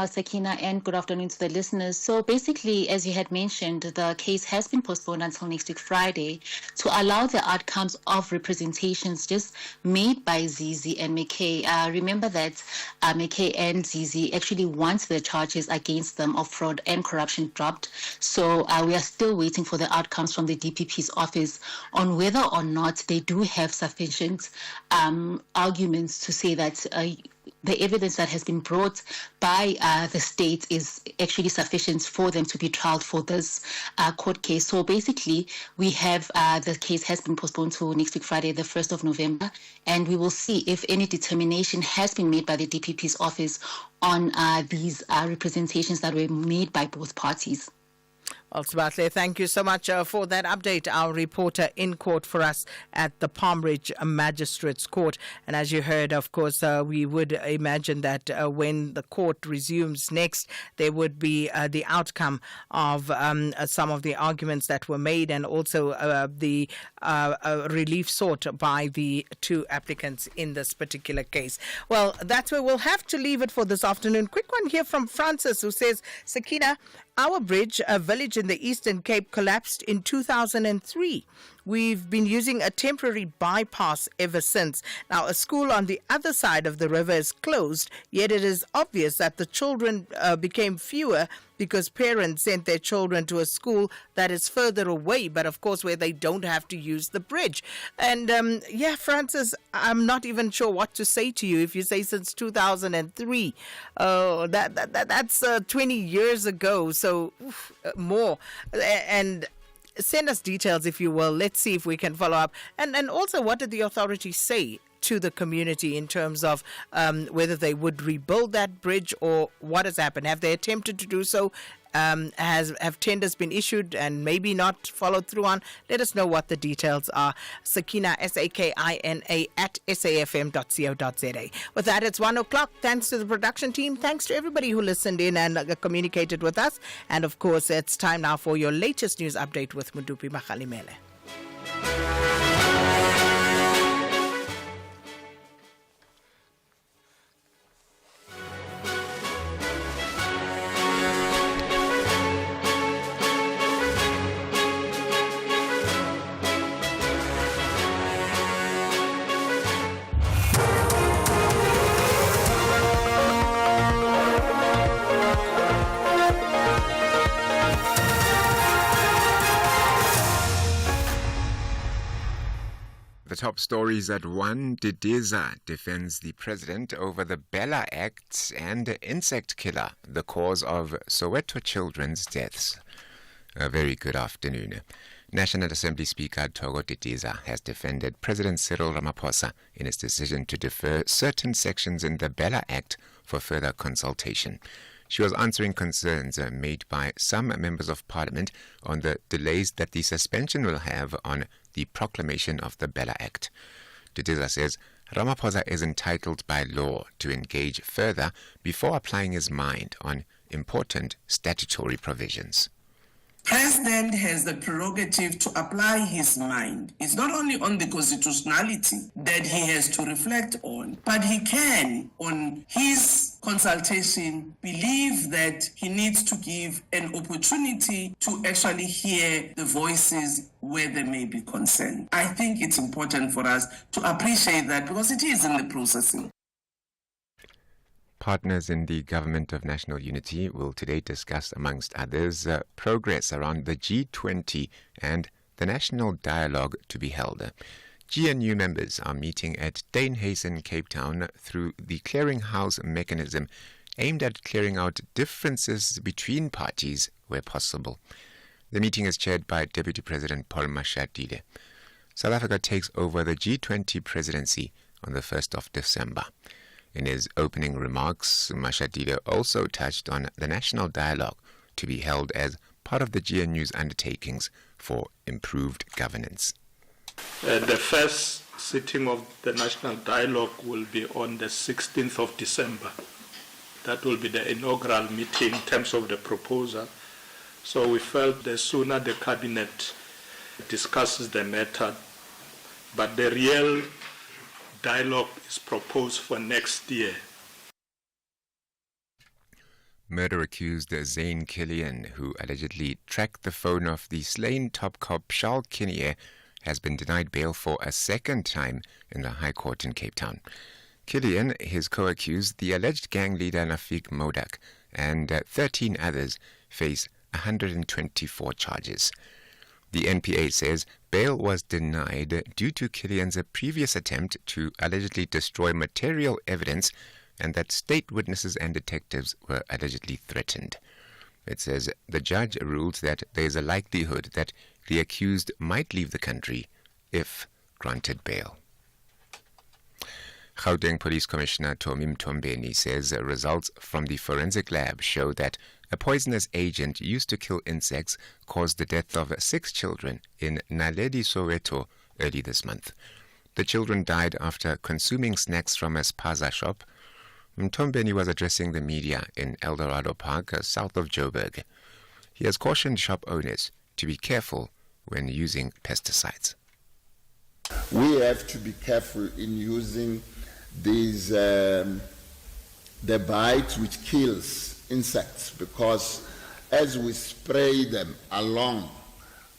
Sakina, and good afternoon to the listeners. So basically, as you had mentioned, the case has been postponed until next week Friday to allow the outcomes of representations just made by Zizi and McKay. Remember that McKay and Zizi actually want the charges against them of fraud and corruption dropped. So we are still waiting for the outcomes from the DPP's office on whether or not they do have sufficient arguments to say that the evidence that has been brought by the state is actually sufficient for them to be trialed for this court case. So basically, we have the case has been postponed to next week, Friday, the 1st of November, and we will see if any determination has been made by the DPP's office on these representations that were made by both parties. Ultimately, thank you so much for that update. Our reporter in court for us at the Palm Ridge Magistrates Court. And as you heard, of course, we would imagine that when the court resumes next, there would be the outcome of some of the arguments that were made and also the relief sought by the two applicants in this particular case. Well, that's where we'll have to leave it for this afternoon. Quick one here from Francis, who says, Sakina, our bridge, a village in the Eastern Cape, collapsed in 2003. We've been using a temporary bypass ever since. Now, a school on the other side of the river is closed, yet it is obvious that the children became fewer because parents sent their children to a school that is further away, but of course where they don't have to use the bridge. And Francis, I'm not even sure what to say to you if you say since 2003. That's 20 years ago, so more. And send us details, if you will. Let's see if we can follow up. And also, what did the authorities say to the community in terms of whether they would rebuild that bridge or what has happened? Have they attempted to do so? Have tenders been issued and maybe not followed through on? Let us know what the details are. Sakina, SAKINA at safm.co.za. With that, it's 1 o'clock. Thanks to the production team. Thanks to everybody who listened in and communicated with us. And of course, it's time now for your latest news update with Mudupi Makhalimele. The top stories at 1. Didiza defends the president over the Bella Act, and insect killer, the cause of Soweto children's deaths. A very good afternoon. National Assembly Speaker Togo Didiza has defended President Cyril Ramaphosa in his decision to defer certain sections in the Bella Act for further consultation. She was answering concerns made by some members of parliament on the delays that the suspension will have on the proclamation of the Bella Act. Didiza says Ramaphosa is entitled by law to engage further before applying his mind on important statutory provisions. President has the prerogative to apply his mind. It's not only on the constitutionality that he has to reflect on, but he can, on his consultation, believe that he needs to give an opportunity to actually hear the voices where they may be concerned. I think it's important for us to appreciate that because it is in the processing. Partners in the Government of National Unity will today discuss, amongst others, progress around the G20 and the national dialogue to be held. GNU members are meeting at Steenhuisen, Cape Town, through the clearinghouse mechanism aimed at clearing out differences between parties where possible. The meeting is chaired by Deputy President Paul Mashatile. South Africa takes over the G20 presidency on the 1st of December. In his opening remarks, Mashatile also touched on the national dialogue to be held as part of the GNU's undertakings for improved governance. The first sitting of the national dialogue will be on the 16th of December. That will be the inaugural meeting in terms of the proposal. So we felt the sooner the cabinet discusses the matter, but the real dialogue is proposed for next year. Murder-accused Zane Killian, who allegedly tracked the phone of the slain top cop Charles Kinnear, has been denied bail for a second time in the High Court in Cape Town. Killian, his co-accused, the alleged gang leader Nafik Modak, and 13 others face 124 charges. The NPA says bail was denied due to Killian's previous attempt to allegedly destroy material evidence and that state witnesses and detectives were allegedly threatened. It says the judge ruled that there is a likelihood that the accused might leave the country if granted bail. Gauteng Police Commissioner Tomi Mtombeni says results from the forensic lab show that a poisonous agent used to kill insects caused the death of 6 children in Naledi, Soweto early this month. The children died after consuming snacks from a spaza shop. Mtombeni was addressing the media in Eldorado Park, south of Joburg. He has cautioned shop owners to be careful when using pesticides. We have to be careful in using these the bite which kills insects, because as we spray them along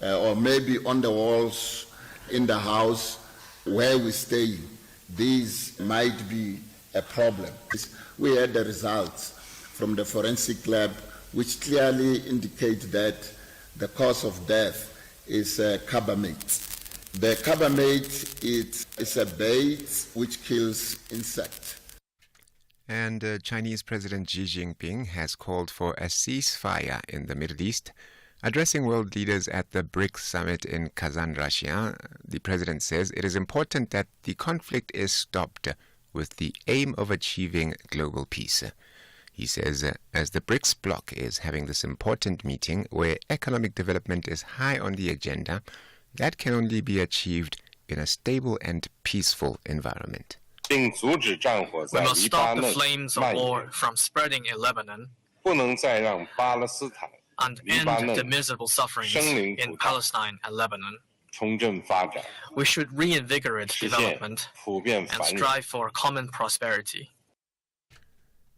or maybe on the walls in the house where we stay, these might be a problem. We had the results from the forensic lab which clearly indicate that the cause of death is carbamate. The carbamate is a bait which kills insects. And Chinese President Xi Jinping has called for a ceasefire in the Middle East. Addressing world leaders at the BRICS summit in Kazan, Russia, the president says it is important that the conflict is stopped with the aim of achieving global peace. He says as the BRICS bloc is having this important meeting where economic development is high on the agenda, that can only be achieved in a stable and peaceful environment. We must stop the flames of war from spreading in Lebanon and end the miserable sufferings in Palestine and Lebanon. We should reinvigorate development and strive for common prosperity.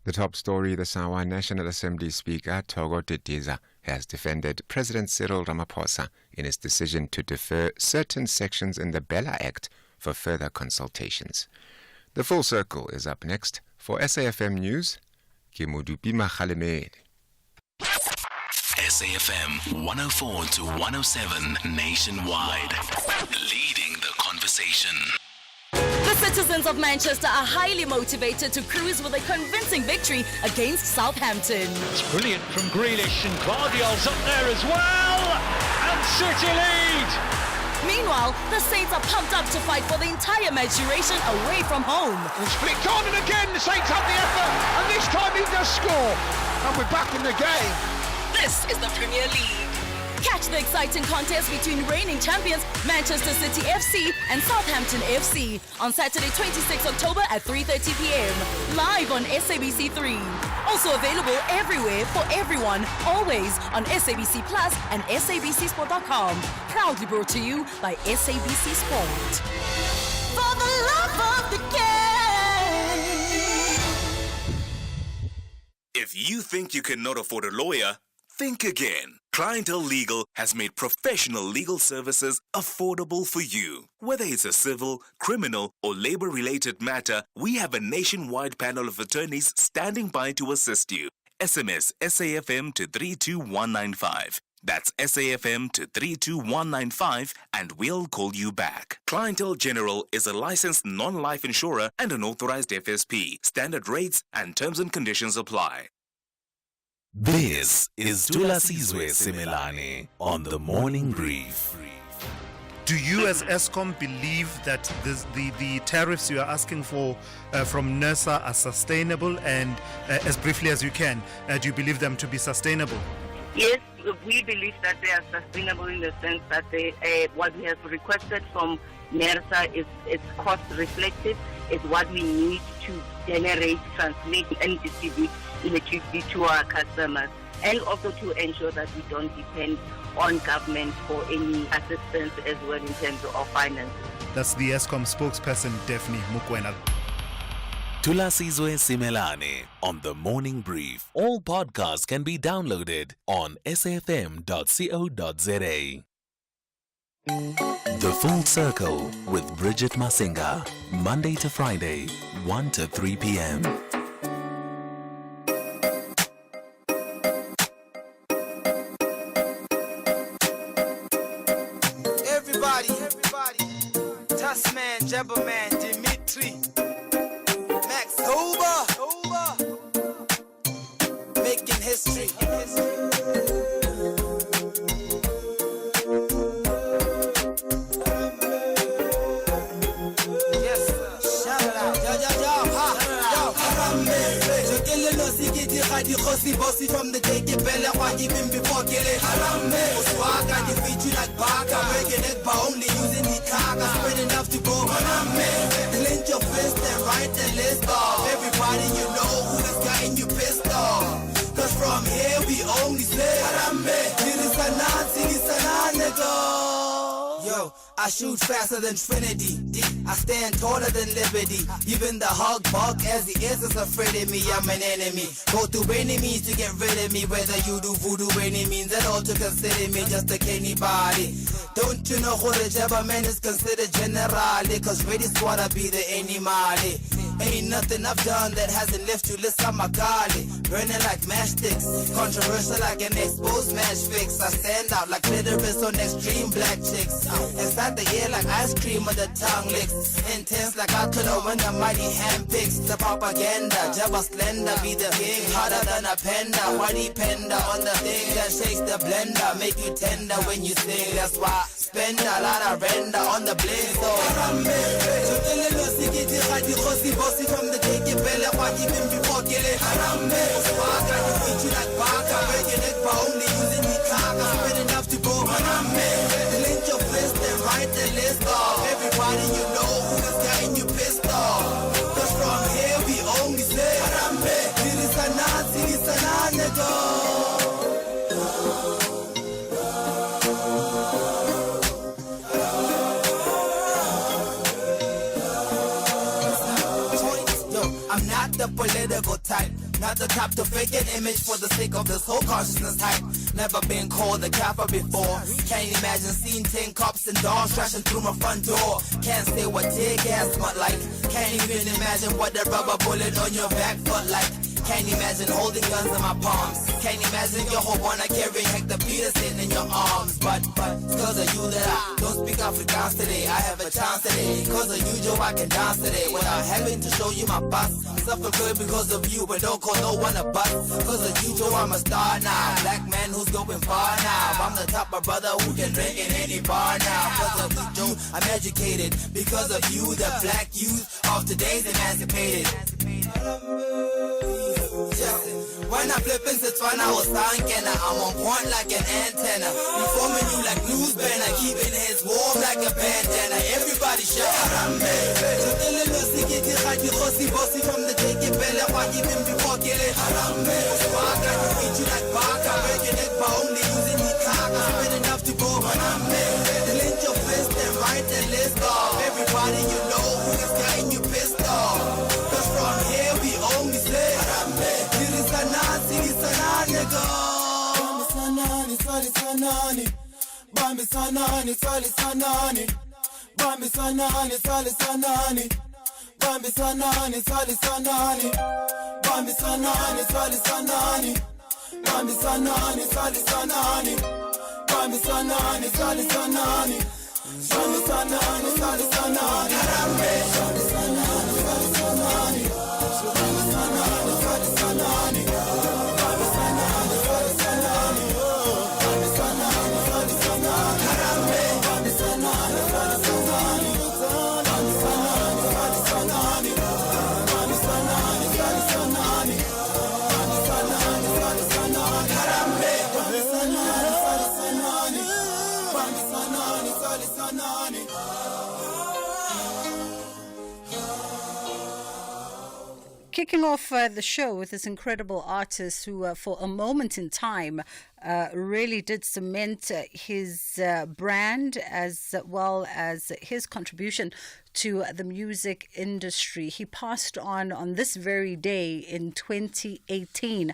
The top story, the Sawa National Assembly Speaker Togo Tediza has defended President Cyril Ramaphosa in his decision to defer certain sections in the Bella Act for further consultations. The Full Circle is up next. For SAFM News, Kimudupi Makhalemele. SAFM 104 to 107 nationwide, leading the conversation. The citizens of Manchester are highly motivated to cruise with a convincing victory against Southampton. It's brilliant from Grealish, and Guardiola's up there as well, and City lead. Meanwhile, the Saints are pumped up to fight for the entire match duration away from home. It's flicked on, and again the Saints have the effort, and this time he does score, and we're back in the game. This is the Premier League. Catch the exciting contest between reigning champions Manchester City FC and Southampton FC on Saturday 26 October at 3:30 p.m. live on SABC3. Also available everywhere for everyone, always on SABC Plus and SABCsport.com. Proudly brought to you by SABC Sport. For the love of the game. If you think you cannot afford a lawyer, think again. Clientele Legal has made professional legal services affordable for you. Whether it's a civil, criminal, or labor-related matter, we have a nationwide panel of attorneys standing by to assist you. SMS SAFM to 32195. That's SAFM to 32195 and we'll call you back. Clientele General is a licensed non-life insurer and an authorized FSP. Standard rates and terms and conditions apply. This is Tula Sizwe Simelane on the Morning Brief. Do you as ESCOM believe that the tariffs you are asking for from NERSA are sustainable, and as briefly as you can, do you believe them to be sustainable? Yes, we believe that they are sustainable in the sense that what we have requested from NERSA is cost reflective, is what we need to generate, transmit and distribute electricity to our customers, and also to ensure that we don't depend on government for any assistance as well in terms of finance. That's the ESCOM spokesperson, Daphne Mukwena. Tulasizwe Simelane on The Morning Brief. All podcasts can be downloaded on sfm.co.za. The Full Circle with Bridget Masinga. Monday to Friday, 1 to 3 p.m. Everybody, Tasman, Jabberman, Dimitri, Max, Toba, making history. Yes, shout it out, bossy from the day get belly, why even before get it harambe. Swag and defeat you like Baka, breaking it by only using the kaga, spread enough to go harambe. Clench your fist and write the list off. Everybody you know who is getting you pissed off. Cause from here we only say harambe. Yo, I shoot faster than Trinity. I stand taller than Liberty. Even the hug bug as the is afraid of me. I'm an enemy. Go through any means to get rid of me. Whether you do voodoo, any means at all to consider me just like anybody. Don't you know who the Jabberman is considered generally? Cause ready squad be the animale. Ain't nothing I've done that hasn't left you list on my golly. Burning like matchsticks, controversial like an exposed match fix. I stand out like clitoris on extreme black chicks. Inside the ear like ice cream with the tongue licks. Intense like alcohol when the mighty hand picks. The propaganda, Jabba slender, be the king, harder than a panda. Whitey panda on the thing that shakes the blender. Make you tender when you sing, that's why I spend a lot of render on the bling. So bossy from the day get belly, why even before get it harambe. Swag and defeat you like Baka, breaking it by only using the kaga, spread enough to go harambe. Clench your fist and write the list off. Everybody you know who is getting you pissed off. Cause from here we only say harambe. Sirisana, nigga. I'm not the political type, not the type to fake an image for the sake of this whole consciousness hype. Never been called a kappa before. Can't imagine seeing 10 cops and dogs crashing through my front door. Can't say what tear gas smell like. Can't even imagine what the rubber bullet on your back felt like. Can't imagine holding guns in my palms. Can't imagine your whole wanna carry Hector Peterson in your arms. But it's cause of you that I don't speak Afrikaans today. I have a chance today. Cause of you, Joe, I can dance today without having to show you my bust. Suffer good because of you, but don't call no one a bust. Cause of you, Joe, I'm a star now. Black man who's going far now. I'm the top of brother who can drink in any bar now. Cause of you, Joe, I'm educated. Because of you, the black youth of today's emancipated. When I flip into Setswana, I was thinking I'm on point like an antenna. Informing you like news banner, keeping his warm like a bandana. Everybody shout harambe. Bossy from the day get belly, why even before get it harambe. Swag and defeat you like Baka, breaking it by only using the kaga, spread enough to go harambe. Clench your fist and write the list off. Everybody you know who is getting you pissed off. Cause from here we only say harambe. Sirisana, nigga. Bambi sanani, sali sanani. Bambi sanani, sali sanani. Bambi sanani, sali sanani. Bambi sanani, sali sanani. Bambi sanani, sali sanani. Bambi sanani, sali sanani. Bambi sanani, sali sanani. Harambe. Bambi sanani, sali sanani. Bambi sanani, sali sanani. Bambi sanani, sali sanani. Bambi sanani, sali sanani. Harambe. Bambi sanani, sali sanani. Bambi sanani, sali sanani. Bambi sanani, sali sanani. Bambi sanani, sali sanani. Harambe. Bambi sanani, sali sanani. Bambi sanani, sali sanani. Kicking off the show with this incredible artist who, for a moment in time, really did cement his brand as well as his contribution to the music industry. He passed on this very day in 2018.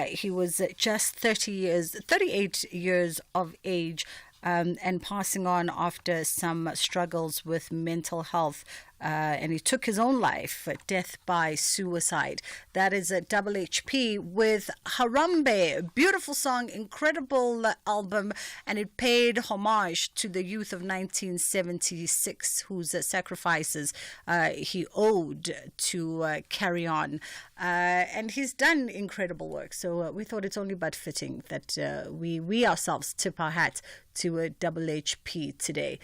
He was just 38 years of age. And passing on after some struggles with mental health. And he took his own life, death by suicide. That is a Double HP with Harambe. Beautiful song, incredible album, and it paid homage to the youth of 1976 whose sacrifices he owed to carry on. And he's done incredible work. So we thought it's only but fitting that we ourselves tip our hat to a Double HP today.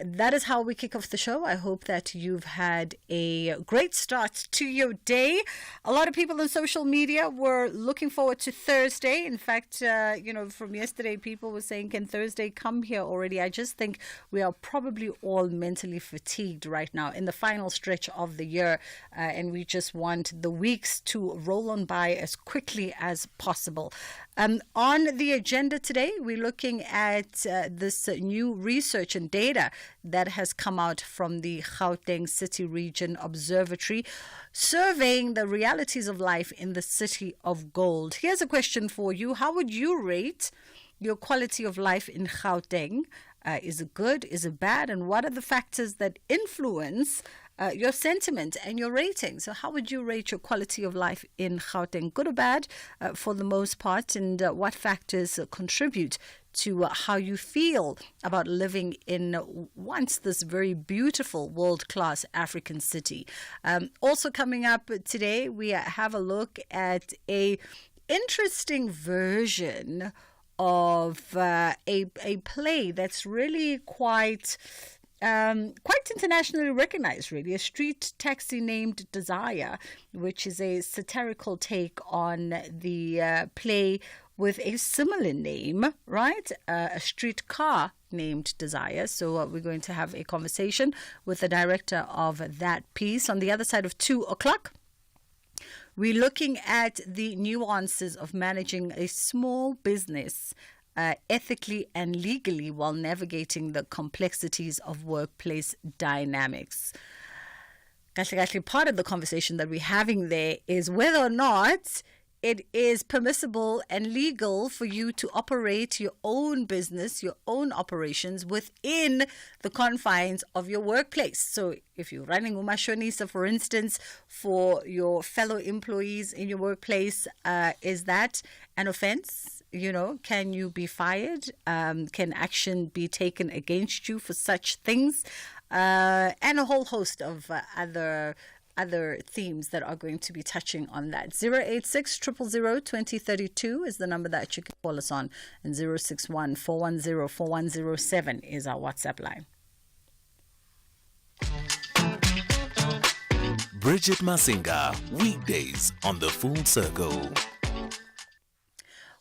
That is how we kick off the show. I hope that you've had a great start to your day. A lot of people on social media were looking forward to Thursday. In fact, from yesterday, people were saying, can Thursday come here already? I just think we are probably all mentally fatigued right now in the final stretch of the year. And we just want the weeks to roll on by as quickly as possible. On the agenda today, we're looking at this new research and data that has come out from the Gauteng City Region Observatory, surveying the realities of life in the City of Gold. Here's a question for you. How would you rate your quality of life in Gauteng? Is it good? Is it bad? And what are the factors that influence your sentiment and your rating? So how would you rate your quality of life in Gauteng? Good or bad for the most part? And what factors contribute to how you feel about living in once this very beautiful world-class African city? Also coming up today, we have a look at a interesting version of a play that's really quite internationally recognized, really. A street taxi named Desire, which is a satirical take on the play with a similar name, right? A streetcar named Desire. So we're going to have a conversation with the director of that piece. On the other side of 2 o'clock, we're looking at the nuances of managing a small business ethically and legally while navigating the complexities of workplace dynamics. Part of the conversation that we're having there is whether or not it is permissible and legal for you to operate your own business, your own operations within the confines of your workplace. So if you're running umashonisa, for instance, for your fellow employees in your workplace, is that an offense? Can you be fired? Can action be taken against you for such things? And a whole host of other themes that are going to be touching on that. 086 000 2032 is the number that you can call us on, and 061 410 4107 is our WhatsApp line. Bridget Masinga, weekdays on The Full Circle.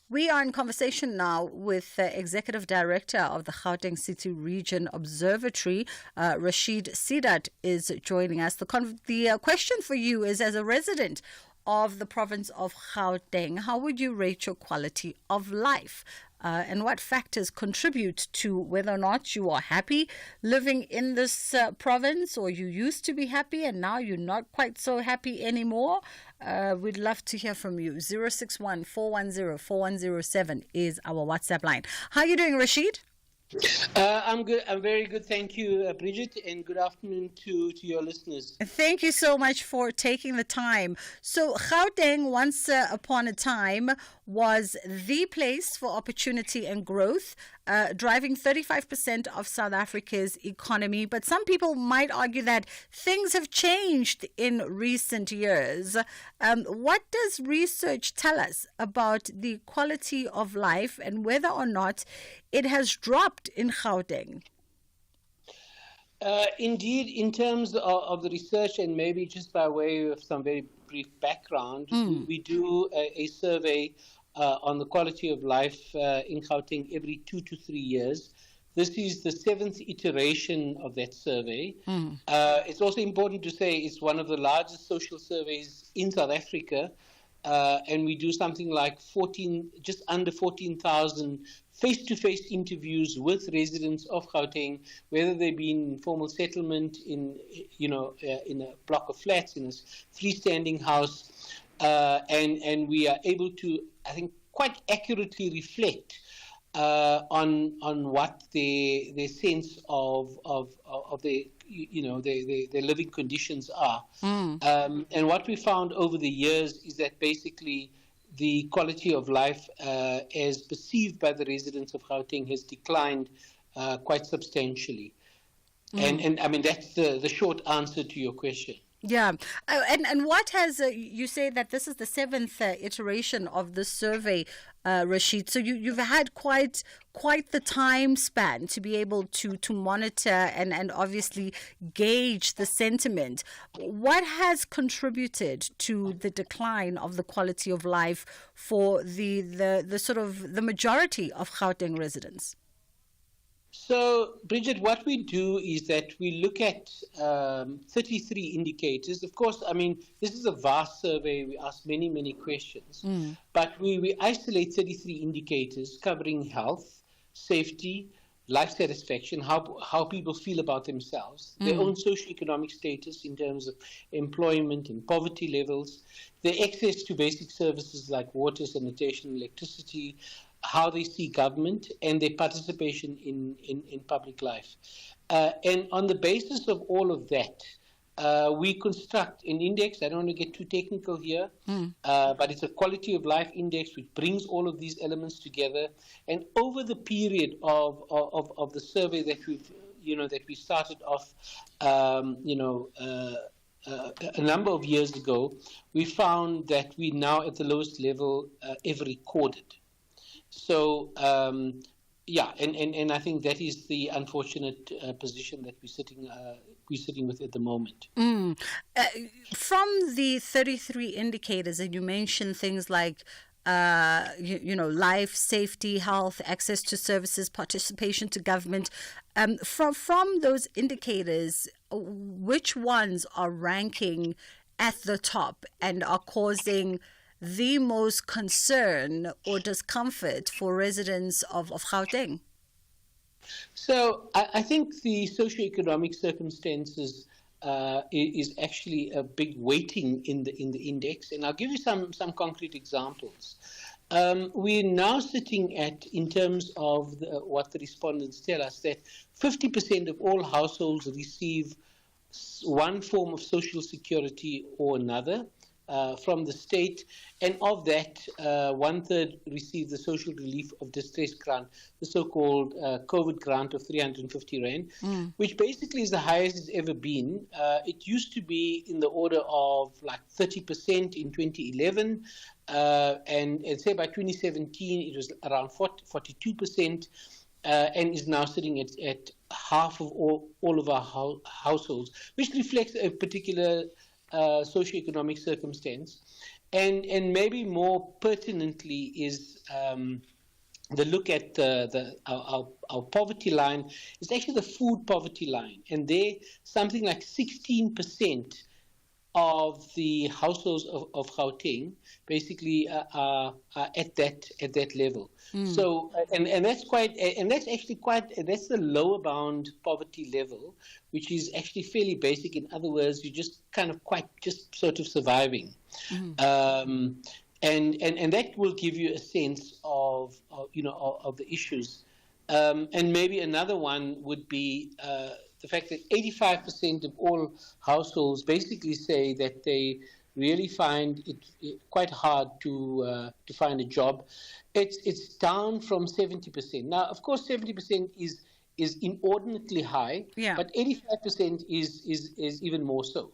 We are in conversation now with the Executive Director of the Gauteng City Region Observatory. Rashid Sidat is joining us. The question for you is, as a resident of the province of Gauteng, how would you rate your quality of life? And what factors contribute to whether or not you are happy living in this province, or you used to be happy and now you're not quite so happy anymore? We'd love to hear from you. 061 410 4107 is our WhatsApp line. How are you doing, Rashid? I'm good. I'm very good. Thank you, Bridget, and good afternoon to your listeners. Thank you so much for taking the time. So Gauteng, once upon a time, was the place for opportunity and growth, driving 35% of South Africa's economy. But some people might argue that things have changed in recent years. What does research tell us about the quality of life and whether or not it has dropped in Gauteng? Indeed, in terms of the research, and maybe just by way of some very brief background, we do a survey on the quality of life in Gauteng every 2 to 3 years. This is the 7th iteration of that survey. It's also important to say it's one of the largest social surveys in South Africa. and we do something like just under 14,000 face-to-face interviews with residents of Gauteng, whether they be in formal settlement, in a block of flats, in a freestanding house, and we are able to, I think, quite accurately reflect on what their sense of their living conditions are. And what we found over the years is that basically the quality of life as perceived by the residents of Gauteng has declined quite substantially. And I mean, that's the short answer to your question. Yeah. And what has, you say that this is the 7th iteration of the survey, Rashid. So you've had quite the time span to be able to monitor and obviously gauge the sentiment. What has contributed to the decline of the quality of life for the sort of the majority of Gauteng residents? So, Bridget, what we do is that we look at 33 indicators. Of course, I mean, this is a vast survey. We ask many, many questions. But we isolate 33 indicators covering health, safety, life satisfaction, how people feel about themselves, their own socioeconomic status in terms of employment and poverty levels, their access to basic services like water, sanitation, electricity, how they see government, and their participation in public life. And on the basis of all of that, we construct an index. I don't want to get too technical here, but it's a quality of life index which brings all of these elements together. And over the period of the survey that we started off, a number of years ago, we found that we're now at the lowest level ever recorded. So, and I think that is the unfortunate position that we're sitting with at the moment. From the 33 indicators, and you mentioned things like life, safety, health, access to services, participation to government. From those indicators, which ones are ranking at the top and are causing the most concern or discomfort for residents of Gauteng? So I think the socioeconomic circumstances is actually a big weighting in the index, and I'll give you some concrete examples. We're now sitting at, in terms of what the respondents tell us, that 50% of all households receive one form of social security or another from the state, and of that, 1/3 receive the social relief of distress grant, the so-called COVID grant of 350 Rand, which basically is the highest it's ever been. It used to be in the order of like 30% in 2011, and say by 2017 it was around 42%, and is now sitting at half of all of our households, which reflects a particular socioeconomic circumstance, and maybe more pertinently is the look at our poverty line. It's actually the food poverty line, and there something like 16% of the households of Gauteng basically are at that level. So and that's that's the lower bound poverty level, which is actually fairly basic. In other words, you're just kind of just sort of surviving, and that will give you a sense of the issues. And maybe another one would be the fact that 85% of all households basically say that they really find it quite hard to find a job. It's down from 70%. Now, of course, 70% is inordinately high, but 85% is even more so.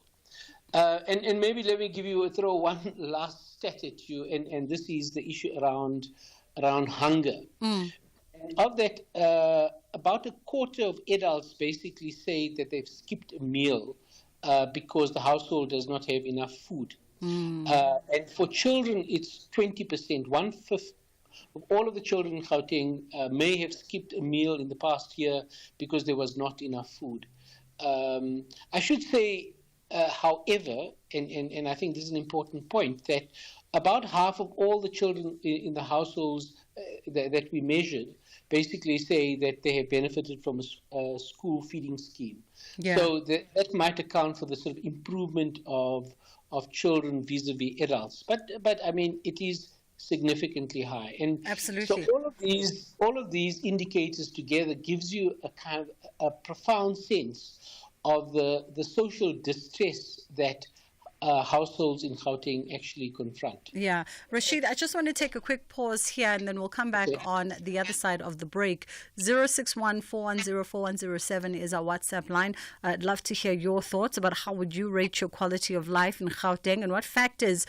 And maybe let me throw one last stat at you, and this is the issue around hunger. And of that, about a quarter of adults basically say that they've skipped a meal because the household does not have enough food. And for children, it's 20%. 1/5 of all of the children in Gauteng may have skipped a meal in the past year because there was not enough food. I should say, however, and I think this is an important point, that about half of all the children in the households that we measured basically say that they have benefited from a school feeding scheme. Yeah. So that might account for the sort of improvement of children vis-a-vis adults. But I mean, it is significantly high. And absolutely. So all of these indicators together gives you a kind of a profound sense of the social distress that households in Gauteng actually confront. Yeah. Rashid, I just want to take a quick pause here and then we'll come back on the other side of the break. 061-410-4107 is our WhatsApp line. I'd love to hear your thoughts about how would you rate your quality of life in Gauteng and what factors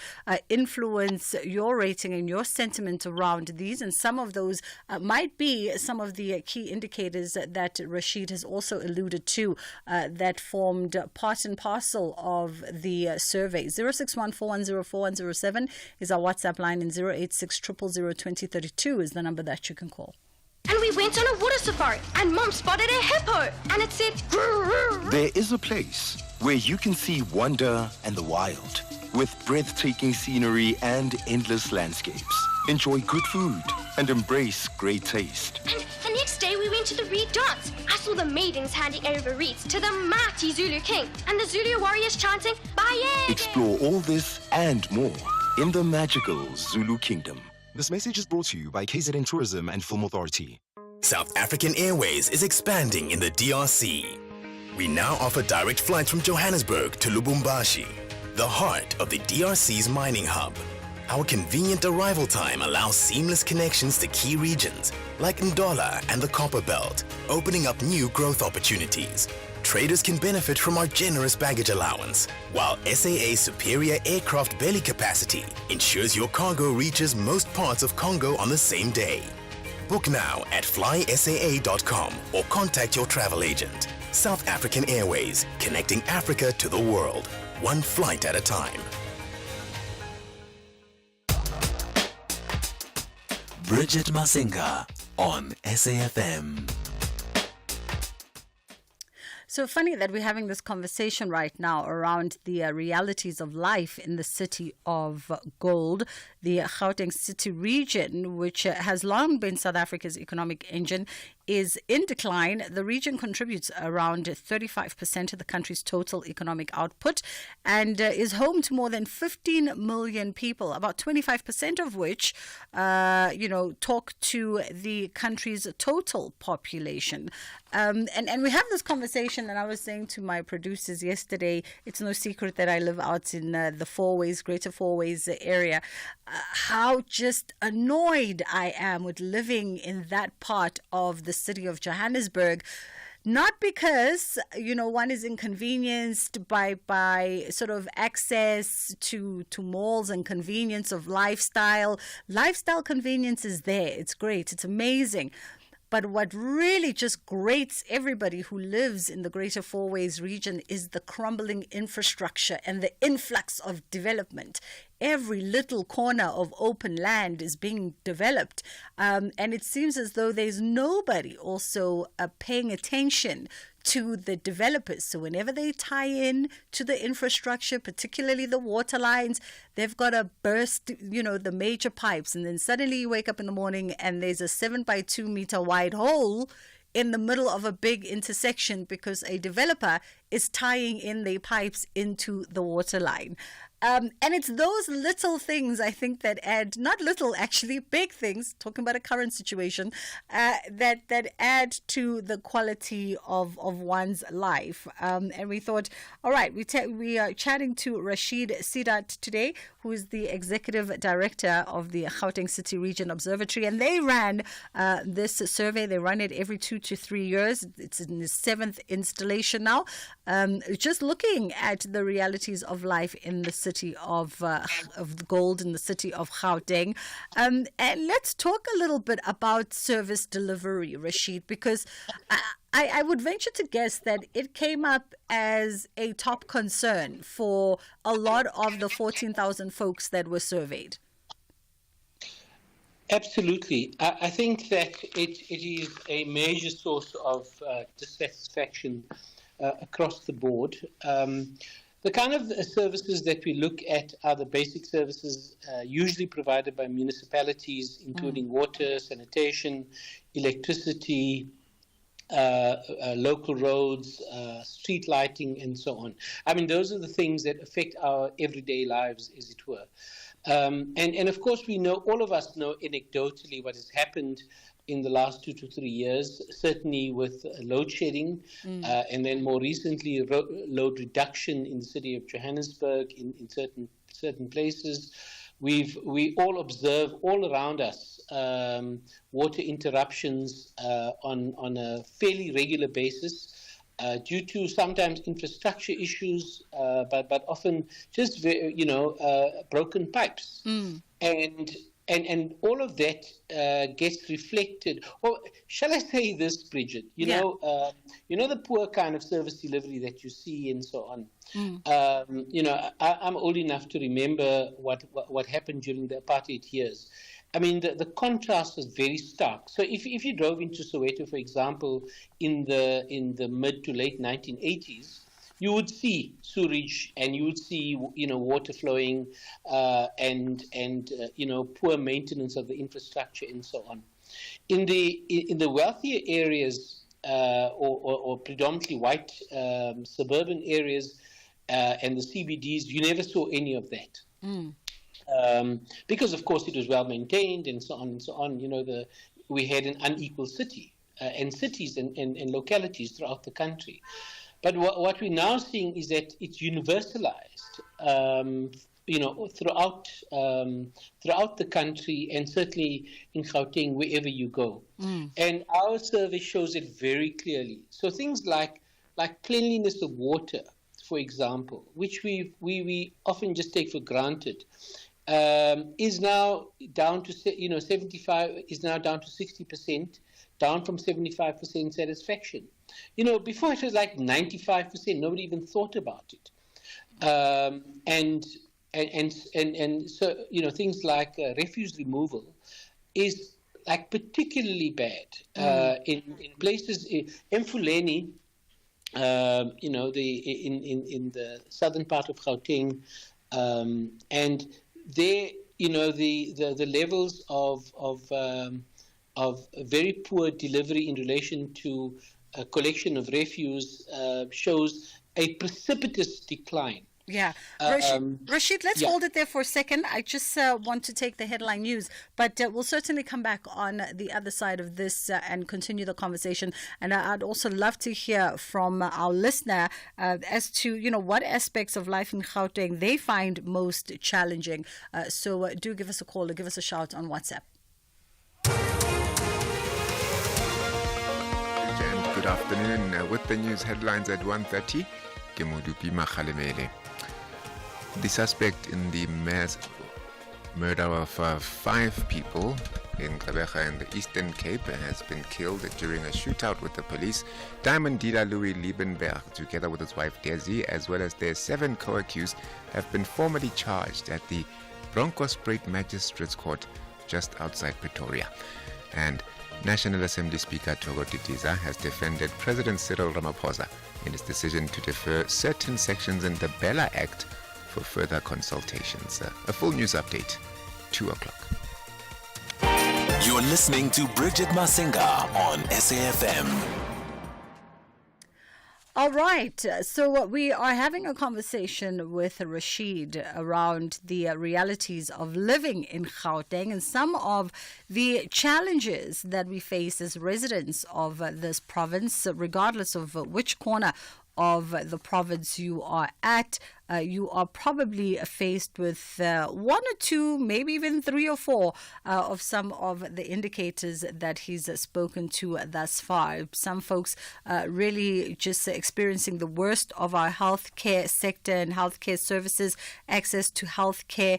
influence your rating and your sentiment around these. And some of those might be some of the key indicators that Rashid has also alluded to that formed part and parcel of the survey. 061-410-4107 is our WhatsApp line, and 086-000-2032 is the number that you can call. And we went on a water safari, and Mom spotted a hippo, and it said, "Grrr." There is a place where you can see wonder and the wild, with breathtaking scenery and endless landscapes. Enjoy good food and embrace great taste. And the next day we went to the reed dance. I saw the maidens handing over reeds to the mighty Zulu king, and the Zulu warriors chanting, "Baye!" Explore all this and more in the magical Zulu Kingdom. This message is brought to you by KZN Tourism and Film Authority. South African Airways is expanding in the DRC. We now offer direct flights from Johannesburg to Lubumbashi, the heart of the DRC's mining hub. Our convenient arrival time allows seamless connections to key regions like Ndola and the Copper Belt, opening up new growth opportunities. Traders can benefit from our generous baggage allowance, while SAA's superior aircraft belly capacity ensures your cargo reaches most parts of Congo on the same day. Book now at flysaa.com or contact your travel agent. South African Airways, connecting Africa to the world, one flight at a time. Bridget Masinga on SAFM. So funny that we're having this conversation right now around the realities of life in the city of gold, the Gauteng city region, which has long been South Africa's economic engine, is in decline. The region contributes around 35% of the country's total economic output and is home to more than 15 million people, about 25% of which, talk to the country's total population. And we have this conversation, and I was saying to my producers yesterday, it's no secret that I live out in the Greater Fourways area, how just annoyed I am with living in that part of the city of Johannesburg. Not because, one is inconvenienced by sort of access to malls and convenience of lifestyle. Lifestyle convenience is there. It's great. It's amazing. But what really just grates everybody who lives in the Greater Fourways region is the crumbling infrastructure and the influx of development. Every little corner of open land is being developed. And it seems as though there's nobody also paying attention to the developers. So whenever they tie in to the infrastructure, particularly the water lines, they've got to burst, the major pipes. And then suddenly you wake up in the morning and there's a 7 by 2 meter wide hole in the middle of a big intersection because a developer is tying in their pipes into the water line. And it's those little things, I think, that add, not little, actually, big things, talking about a current situation, that add to the quality of one's life. And we thought, all right, we are chatting to Rashid Sidat today, who is the Executive Director of the Gauteng City Region Observatory. And they ran this survey. They run it every 2 to 3 years. It's in the 7th installation now. Just looking at the realities of life in the city of gold, in the city of Gauteng. And let's talk a little bit about service delivery, Rashid, because I would venture to guess that it came up as a top concern for a lot of the 14,000 folks that were surveyed. Absolutely. I think that it is a major source of dissatisfaction across the board. The kind of services that we look at are the basic services usually provided by municipalities, including water, sanitation, electricity, local roads, street lighting, and so on. I mean, those are the things that affect our everyday lives, as it were. And of course, all of us know anecdotally what has happened in the last 2 to 3 years, certainly with load shedding, and then more recently load reduction in the city of Johannesburg in certain places. We all observe all around us water interruptions on a fairly regular basis due to sometimes infrastructure issues, but often just broken pipes. And all of that gets reflected. Or shall I say this, Bridget? You know the poor kind of service delivery that you see and so on. I'm old enough to remember what happened during the apartheid years. I mean, the contrast was very stark. So if you drove into Soweto, for example, in the mid to late 1980s, you would see sewage and you would see water flowing and poor maintenance of the infrastructure and so on. In the wealthier areas or predominantly white suburban areas and the CBDs, you never saw any of that. Because of course it was well maintained and so on and so on. We had an unequal city and cities and localities throughout the country. But what we're now seeing is that it's universalized, throughout the country and certainly in Gauteng, wherever you go. And our survey shows it very clearly. So things like cleanliness of water, for example, which we often just take for granted, is now down to 75, is now down to 60%, down from 75% satisfaction. Before it was like 95%. Nobody even thought about it. And so things like refuse removal is like particularly bad in places in Mfuleni, in the southern part of Gauteng, and there the levels of very poor delivery in relation to collection of refuse shows a precipitous decline. Yeah. Rashid, let's hold it there for a second. I just want to take the headline news, but we'll certainly come back on the other side of this and continue the conversation. And I'd also love to hear from our listener as to, what aspects of life in Gauteng they find most challenging. So do give us a call or give us a shout on WhatsApp. Good afternoon. With the news headlines at 1:30, Kemudupi Makhalemele. The suspect in the mass murder of 5 people in Gqeberha in the Eastern Cape has been killed during a shootout with the police. Diamond dealer Louis Liebenberg, together with his wife Desi, as well as their 7 co-accused, have been formally charged at the Bronkhorstspruit Magistrates Court just outside Pretoria. And National Assembly Speaker Thoko Didiza has defended President Cyril Ramaphosa in his decision to defer certain sections in the Bella Act for further consultations. A full news update, 2 o'clock. You're listening to Bridget Masinga on SAFM. All right, so we are having a conversation with Rashid around the realities of living in Gauteng and some of the challenges that we face as residents of this province, regardless of which corner of the province you are at. You are probably faced with 1 or 2, maybe even 3 or 4 of some of the indicators that he's spoken to thus far. Some folks really just experiencing the worst of our healthcare sector and healthcare services, access to healthcare,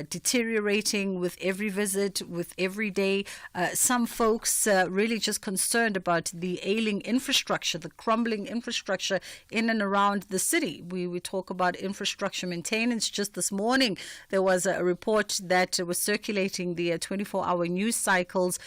deteriorating with every visit, with every day. Some folks really just concerned about the ailing infrastructure, the crumbling infrastructure in and around the city. We talk about infrastructure maintenance. Just this morning, there was a report that was circulating the 24-hour news cycles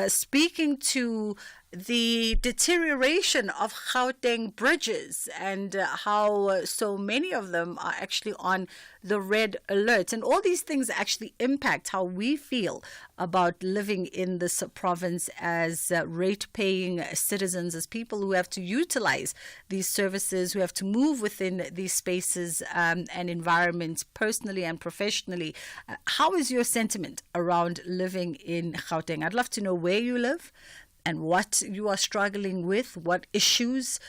speaking to the deterioration of Gauteng bridges and how so many of them are actually on the red alert. And all these things actually impact how we feel about living in this province as rate-paying citizens, as people who have to utilize these services, who have to move within these spaces and environments personally and professionally. How is your sentiment around living in Gauteng? I'd love to know where you live and what you are struggling with, what issues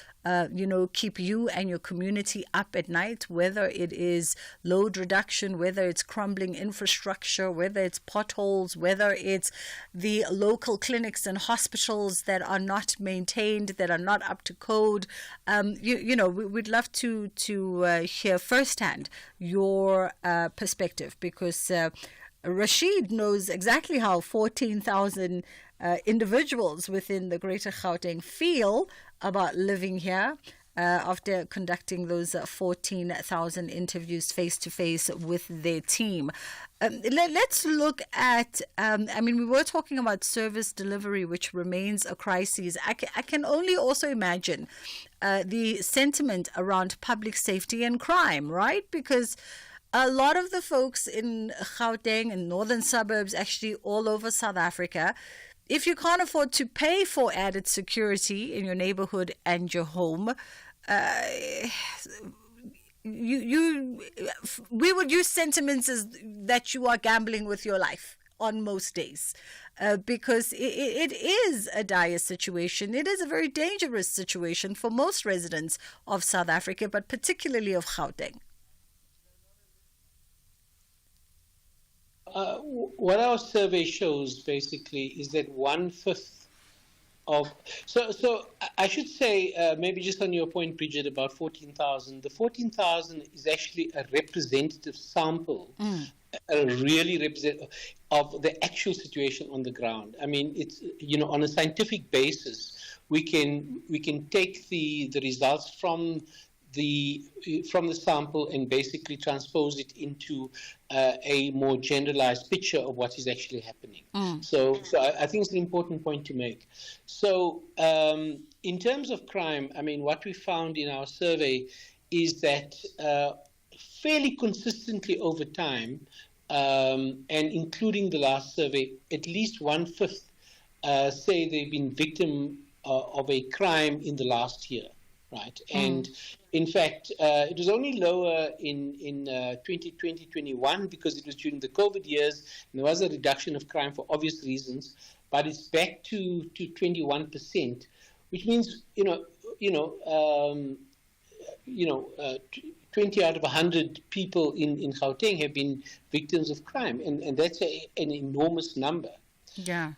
keep you and your community up at night, whether it is load reduction, whether it's crumbling infrastructure, whether it's potholes, whether it's the local clinics and hospitals that are not maintained, that are not up to code. We'd love to hear firsthand your perspective, because Rashid knows exactly how 14,000 individuals within the Greater Gauteng feel about living here after conducting those 14,000 interviews face-to-face with their team. Let's look at, we were talking about service delivery, which remains a crisis. I can only also imagine the sentiment around public safety and crime, right? Because a lot of the folks in Gauteng and northern suburbs, actually all over South Africa, if you can't afford to pay for added security in your neighborhood and your home, we would use sentiments as that you are gambling with your life on most days, because it is a dire situation. It is a very dangerous situation for most residents of South Africa, but particularly of Gauteng. What our survey shows basically is that 1/5 of so I should say, maybe just on your point, Bridget, about 14,000. The 14,000 is actually a representative sample, really representative of the actual situation on the ground. I mean, it's on a scientific basis, we can take the results from the sample and basically transpose it into a more generalized picture of what is actually happening. So I think it's an important point to make. So in terms of crime, what we found in our survey is that fairly consistently over time, and including the last survey, at least 1/5 say they've been victim of a crime in the last year. Right, and in fact, it was only lower in 2020-21 because it was during the COVID years, and there was a reduction of crime for obvious reasons. But it's back to 21%, which means 20 out of 100 people in Gauteng have been victims of crime, and that's an enormous number. Yeah,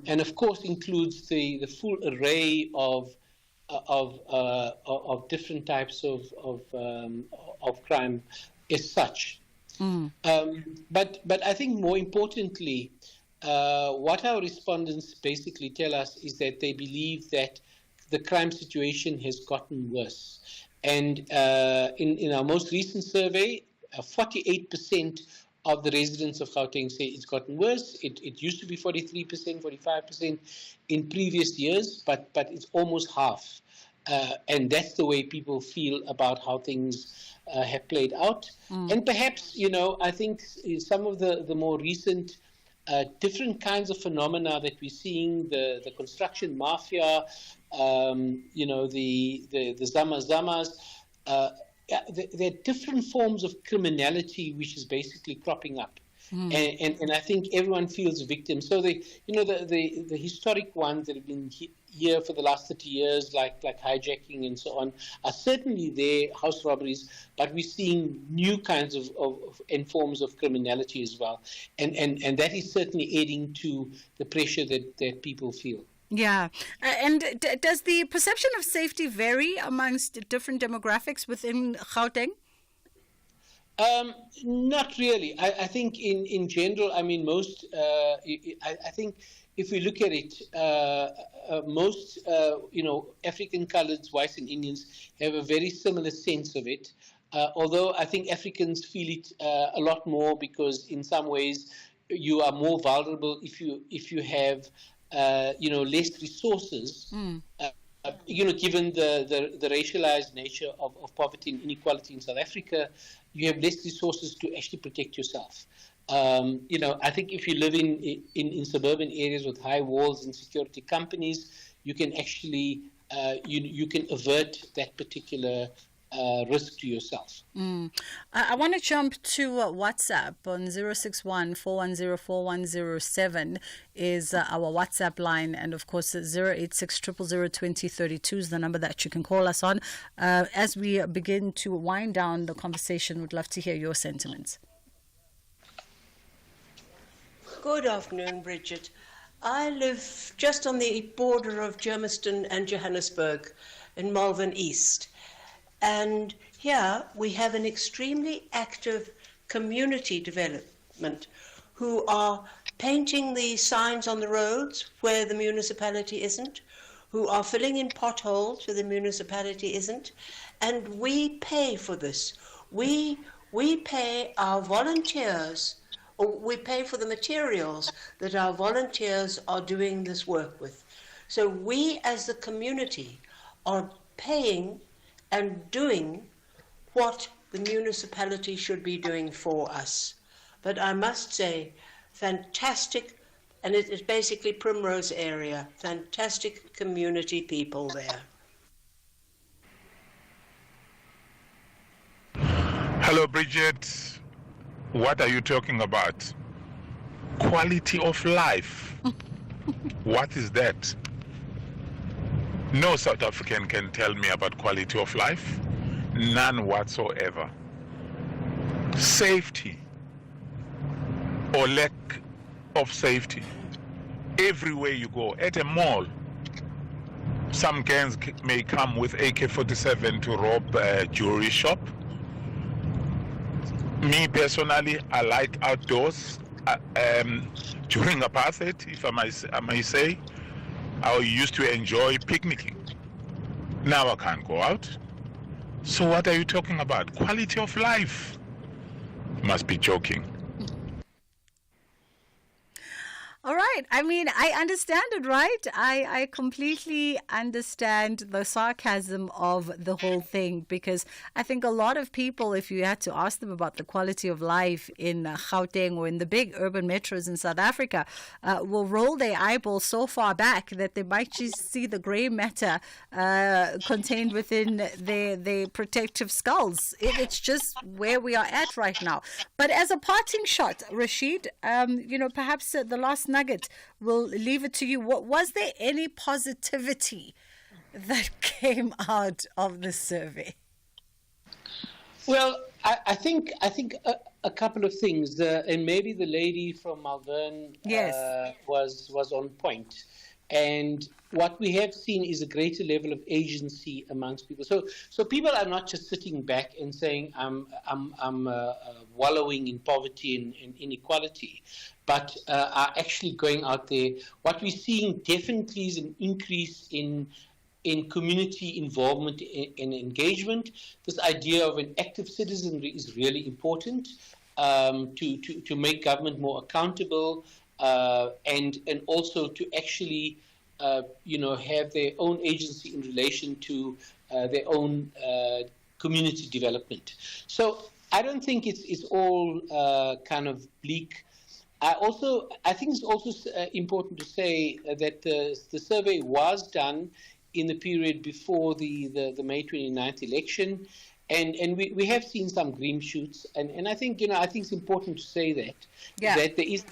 and of course includes the full array of different types of crime as such. But I think more importantly, what our respondents basically tell us is that they believe that the crime situation has gotten worse. And in our most recent survey, 48% of the residents of Gauteng say it's gotten worse. It used to be 43%, 45% in previous years, but it's almost half. And that's the way people feel about how things have played out. And perhaps, I think some of the more recent different kinds of phenomena that we're seeing, the construction mafia, the zama-zamas, there are different forms of criminality which is basically cropping up. And I think everyone feels a victim. So the historic ones that have been here for the last 30 years, like hijacking and so on, are certainly there, house robberies, but we're seeing new kinds of and forms of criminality as well. And that is certainly adding to the pressure that people feel. Yeah. And does the perception of safety vary amongst different demographics within Gauteng? Not really. I think in general, most, I think if we look at it, most, African coloreds, whites and Indians have a very similar sense of it. Although I think Africans feel it a lot more because in some ways you are more vulnerable if you have less resources. Given the racialized nature of poverty and inequality in South Africa, you have less resources to actually protect yourself. I think if you live in suburban areas with high walls and security companies, you can actually you can avert that particular risk to yourself. I want to jump to WhatsApp on 061-410-4107 is our WhatsApp line, and of course 086-000-2032 is the number that you can call us on. As we begin to wind down the conversation, we'd love to hear your sentiments. Good afternoon, Bridget. I live just on the border of Germiston and Johannesburg in Malvern East. And here we have an extremely active community development who are painting the signs on the roads where the municipality isn't, who are filling in potholes where the municipality isn't, and we pay for this. We pay our volunteers, or we pay for the materials that our volunteers are doing this work with. So we as the community are paying and doing what the municipality should be doing for us. But I must say, fantastic, and it is basically Primrose area, fantastic community people there. Hello, Bridget. What are you talking about? Quality of life. What is that? No South African can tell me about quality of life. None whatsoever. Safety or lack of safety. Everywhere you go, at a mall, some gangs may come with AK-47 to rob a jewelry shop. Me personally, I like outdoors. During apartheid, if I may say, I used to enjoy picnicking. Now I can't go out. So what are you talking about? Quality of life? You must be joking. All right. I mean, I understand it, right? I completely understand the sarcasm of the whole thing, because I think a lot of people, if you had to ask them about the quality of life in Gauteng or in the big urban metros in South Africa, will roll their eyeballs so far back that they might just see the grey matter contained within their protective skulls. It's just where we are at right now. But as a parting shot, Rashid, perhaps the last nugget, we'll leave it to you. Was there any positivity that came out of the survey? Well, I think a couple of things, and maybe the lady from Malvern was on point. And what we have seen is a greater level of agency amongst people. So people are not just sitting back and saying, I'm wallowing in poverty and inequality, but are actually going out there. What we're seeing definitely is an increase in community involvement and engagement. This idea of an active citizenry is really important to make government more accountable, and also to actually have their own agency in relation to their own community development. So I don't think it's all kind of bleak. I think it's also important to say that the survey was done in the period before the May 29th election, and we have seen some green shoots, and I think it's important to say that there is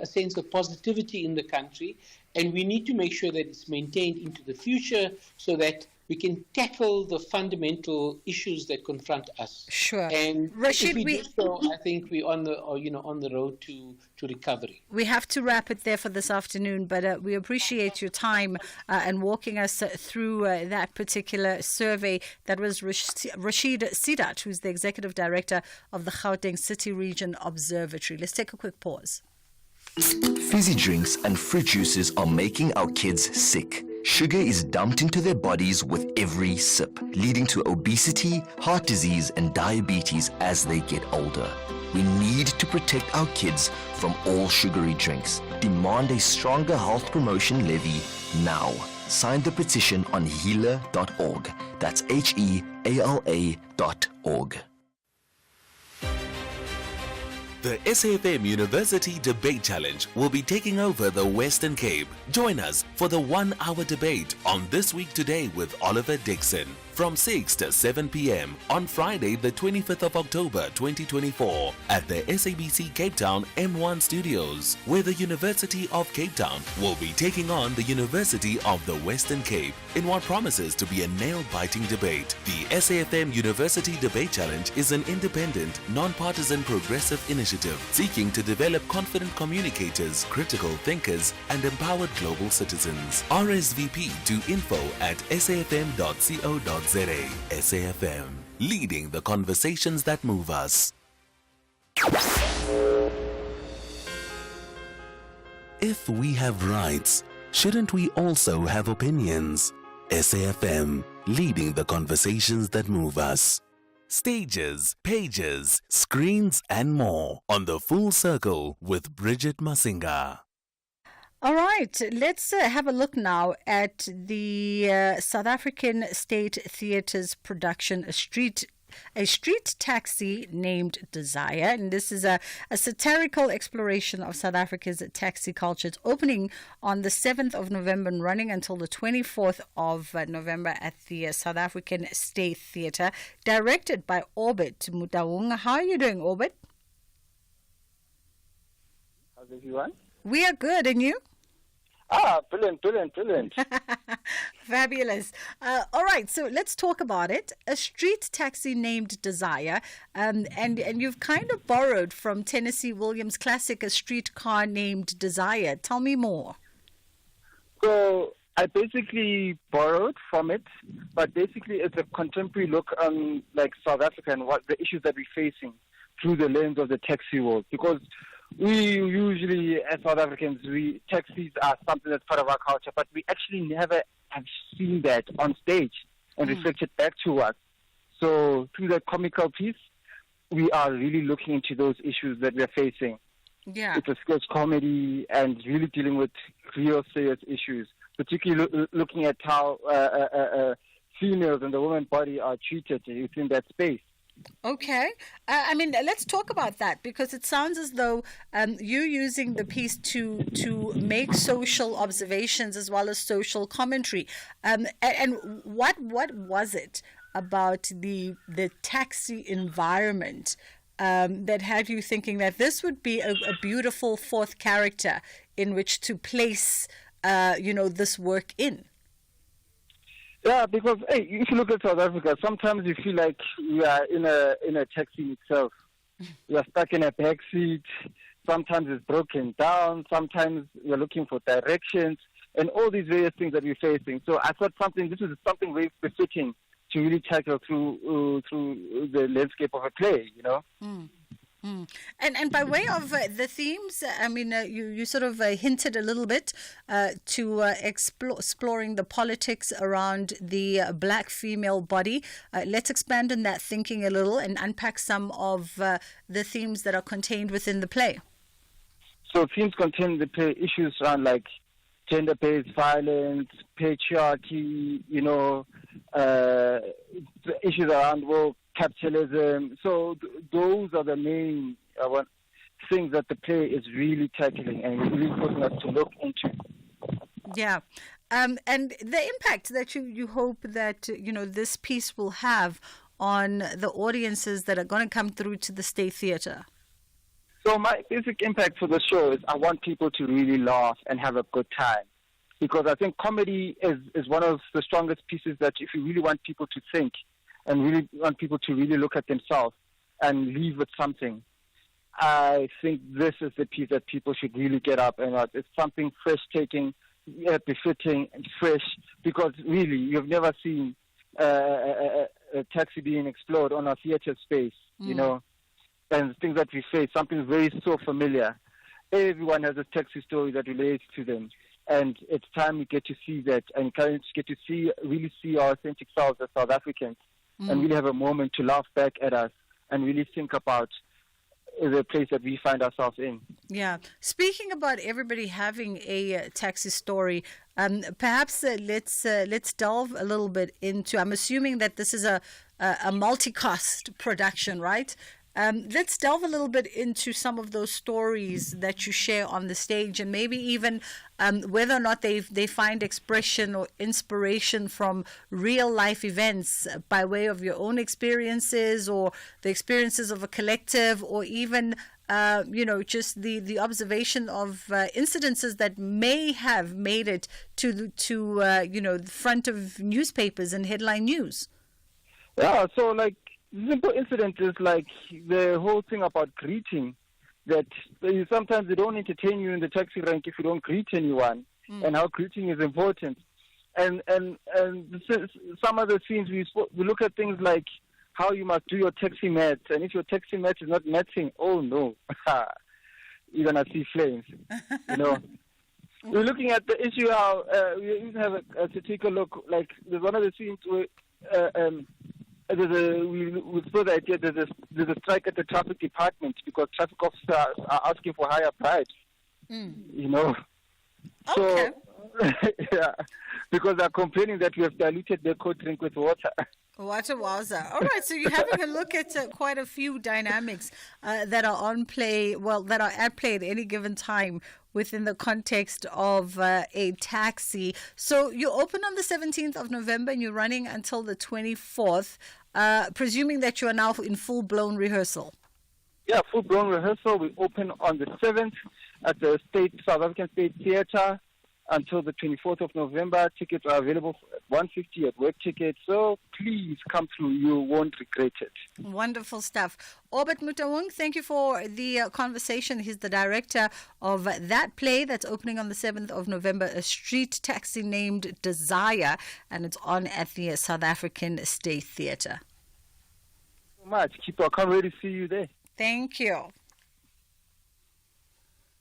a sense of positivity in the country, and we need to make sure that it's maintained into the future so that we can tackle the fundamental issues that confront us. Sure. And Rashid, if we do so, I think we're on the road to recovery. We have to wrap it there for this afternoon, but we appreciate your time and walking us through that particular survey. That was Rashid Sidat, who's the Executive Director of the Gauteng City Region Observatory. Let's take a quick pause. Fizzy drinks and fruit juices are making our kids sick. Sugar is dumped into their bodies with every sip, leading to obesity, heart disease, and diabetes as they get older. We need to protect our kids from all sugary drinks. Demand a stronger health promotion levy now. Sign the petition on heala.org. That's HEALA.org. The SAFM University Debate Challenge will be taking over the Western Cape. Join us for the 1-hour debate on This Week Today with Oliver Dixon from 6 to 7 p.m. on Friday, the 25th of October 2024 at the SABC Cape Town M1 Studios, where the University of Cape Town will be taking on the University of the Western Cape in what promises to be a nail-biting debate. The SAFM University Debate Challenge is an independent, non-partisan progressive initiative seeking to develop confident communicators, critical thinkers, and empowered global citizens. RSVP to info@safm.co.za. SAFM, leading the conversations that move us. If we have rights, shouldn't we also have opinions? SAFM, leading the conversations that move us. Stages, pages, screens, and more on The Full Circle with Bridget Masinga. All right, let's have a look now at the South African State Theatre's production, A Street Taxi Named Desire. And this is a satirical exploration of South Africa's taxi culture. It's opening on the 7th of November and running until the 24th of November at the South African State Theatre, directed by Orbit Mutaunga. How are you doing, Orbit? How's everyone? We are good, and you? Brilliant. Fabulous. All right, so let's talk about it. A street taxi named Desire, and you've kind of borrowed from Tennessee Williams' classic, A Streetcar Named Desire. Tell me more. So I basically borrowed from it, but basically it's a contemporary look on like South Africa and what the issues that we're facing through the lens of the taxi world, because we usually, as South Africans, taxis are something that's part of our culture, but we actually never have seen that on stage and reflected back to us. So through that comical piece, we are really looking into those issues that we're facing. Yeah. It's a sketch comedy and really dealing with real serious issues, particularly looking at how females and the woman body are treated within that space. Okay. I mean, let's talk about that, because it sounds as though you're using the piece to make social observations as well as social commentary. And what was it about the taxi environment that had you thinking that this would be a beautiful fourth character in which to place, this work in? Yeah, because if you look at South Africa, sometimes you feel like we are in a taxi itself. We are stuck in a back seat. Sometimes it's broken down. Sometimes we're looking for directions and all these various things that we're facing. So I thought this is something very befitting to really tackle through the landscape of a play, And by way of the themes, I mean, you sort of hinted a little bit to exploring the politics around the black female body. Let's expand on that thinking a little and unpack some of the themes that are contained within the play. So themes contained in the play issues around like gender-based violence, patriarchy, the issues around capitalism. So those are the main things that the play is really tackling and really putting us to look into. Yeah. And the impact that you hope that, this piece will have on the audiences that are going to come through to the State Theatre. So my basic impact for the show is I want people to really laugh and have a good time, because I think comedy is one of the strongest pieces that if you really want people to think and really want people to really look at themselves and leave with something, I think this is the piece that people should really get up and watch. It's something fresh-taking, befitting and fresh, because really you've never seen a taxi being explored on a theatre space, and things that we face, something very so familiar. Everyone has a taxi story that relates to them. And it's time we get to see that and get to really see our authentic selves as South Africans and really have a moment to laugh back at us and really think about the place that we find ourselves in. Yeah. Speaking about everybody having a taxi story, perhaps let's delve a little bit into. I'm assuming that this is a multicast production, right? Let's delve a little bit into some of those stories that you share on the stage, and maybe even whether or not they find expression or inspiration from real life events by way of your own experiences or the experiences of a collective, or even just the observation of incidences that may have made it to the front of newspapers and headline news. Yeah, so like simple incident is like the whole thing about greeting, that sometimes they don't entertain you in the taxi rank if you don't greet anyone, and how greeting is important. And some of the scenes we look at things like how you must do your taxi match, and if your taxi match is not matching, oh no, you're gonna see flames. We're looking at the issue how we even have to take a look. Like there's one of the scenes where we saw the idea there's a strike at the traffic department because traffic officers are asking for higher bribes. Okay. So yeah, because they're complaining that we have diluted their cold drink with water. What a wowza. All right, so you're having a look at quite a few dynamics that are on play, that are at play at any given time within the context of a taxi. So you open on the 17th of November and you're running until the 24th, presuming that you are now in full-blown rehearsal. Yeah, full-blown rehearsal. We open on the 7th at the South African State Theatre until the 24th of November. Tickets are available at $150 at Work Tickets. So please come through. You won't regret it. Wonderful stuff. Orbit Mutawung, thank you for the conversation. He's the director of that play that's opening on the 7th of November, a street taxi named Desire, and it's on at the South African State Theatre. So much. I can't wait to see you there. Thank you.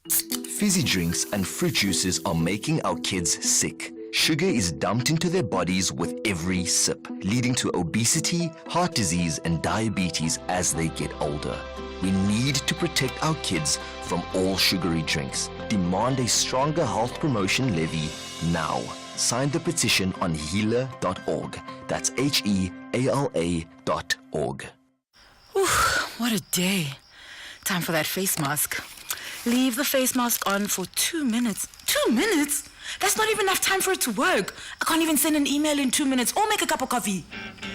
Fizzy drinks and fruit juices are making our kids sick. Sugar is dumped into their bodies with every sip, leading to obesity, heart disease, and diabetes as they get older. We need to protect our kids from all sugary drinks. Demand a stronger health promotion levy now. Sign the petition on healer.org. That's HEALA.org. What a day. Time for that face mask. Leave the face mask on for 2 minutes. 2 minutes? That's not even enough time for it to work. I can't even send an email in 2 minutes or make a cup of coffee.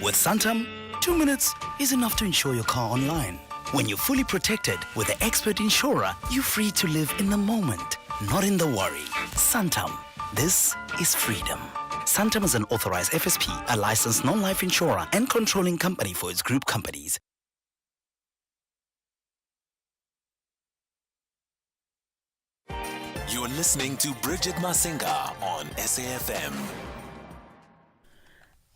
With Santam, 2 minutes is enough to insure your car online. When you're fully protected with the expert insurer, you're free to live in the moment, not in the worry. Santam. This is freedom. Santam is an authorized FSP, a licensed non-life insurer and controlling company for its group companies. You're listening to Bridget Masinga on SAFM.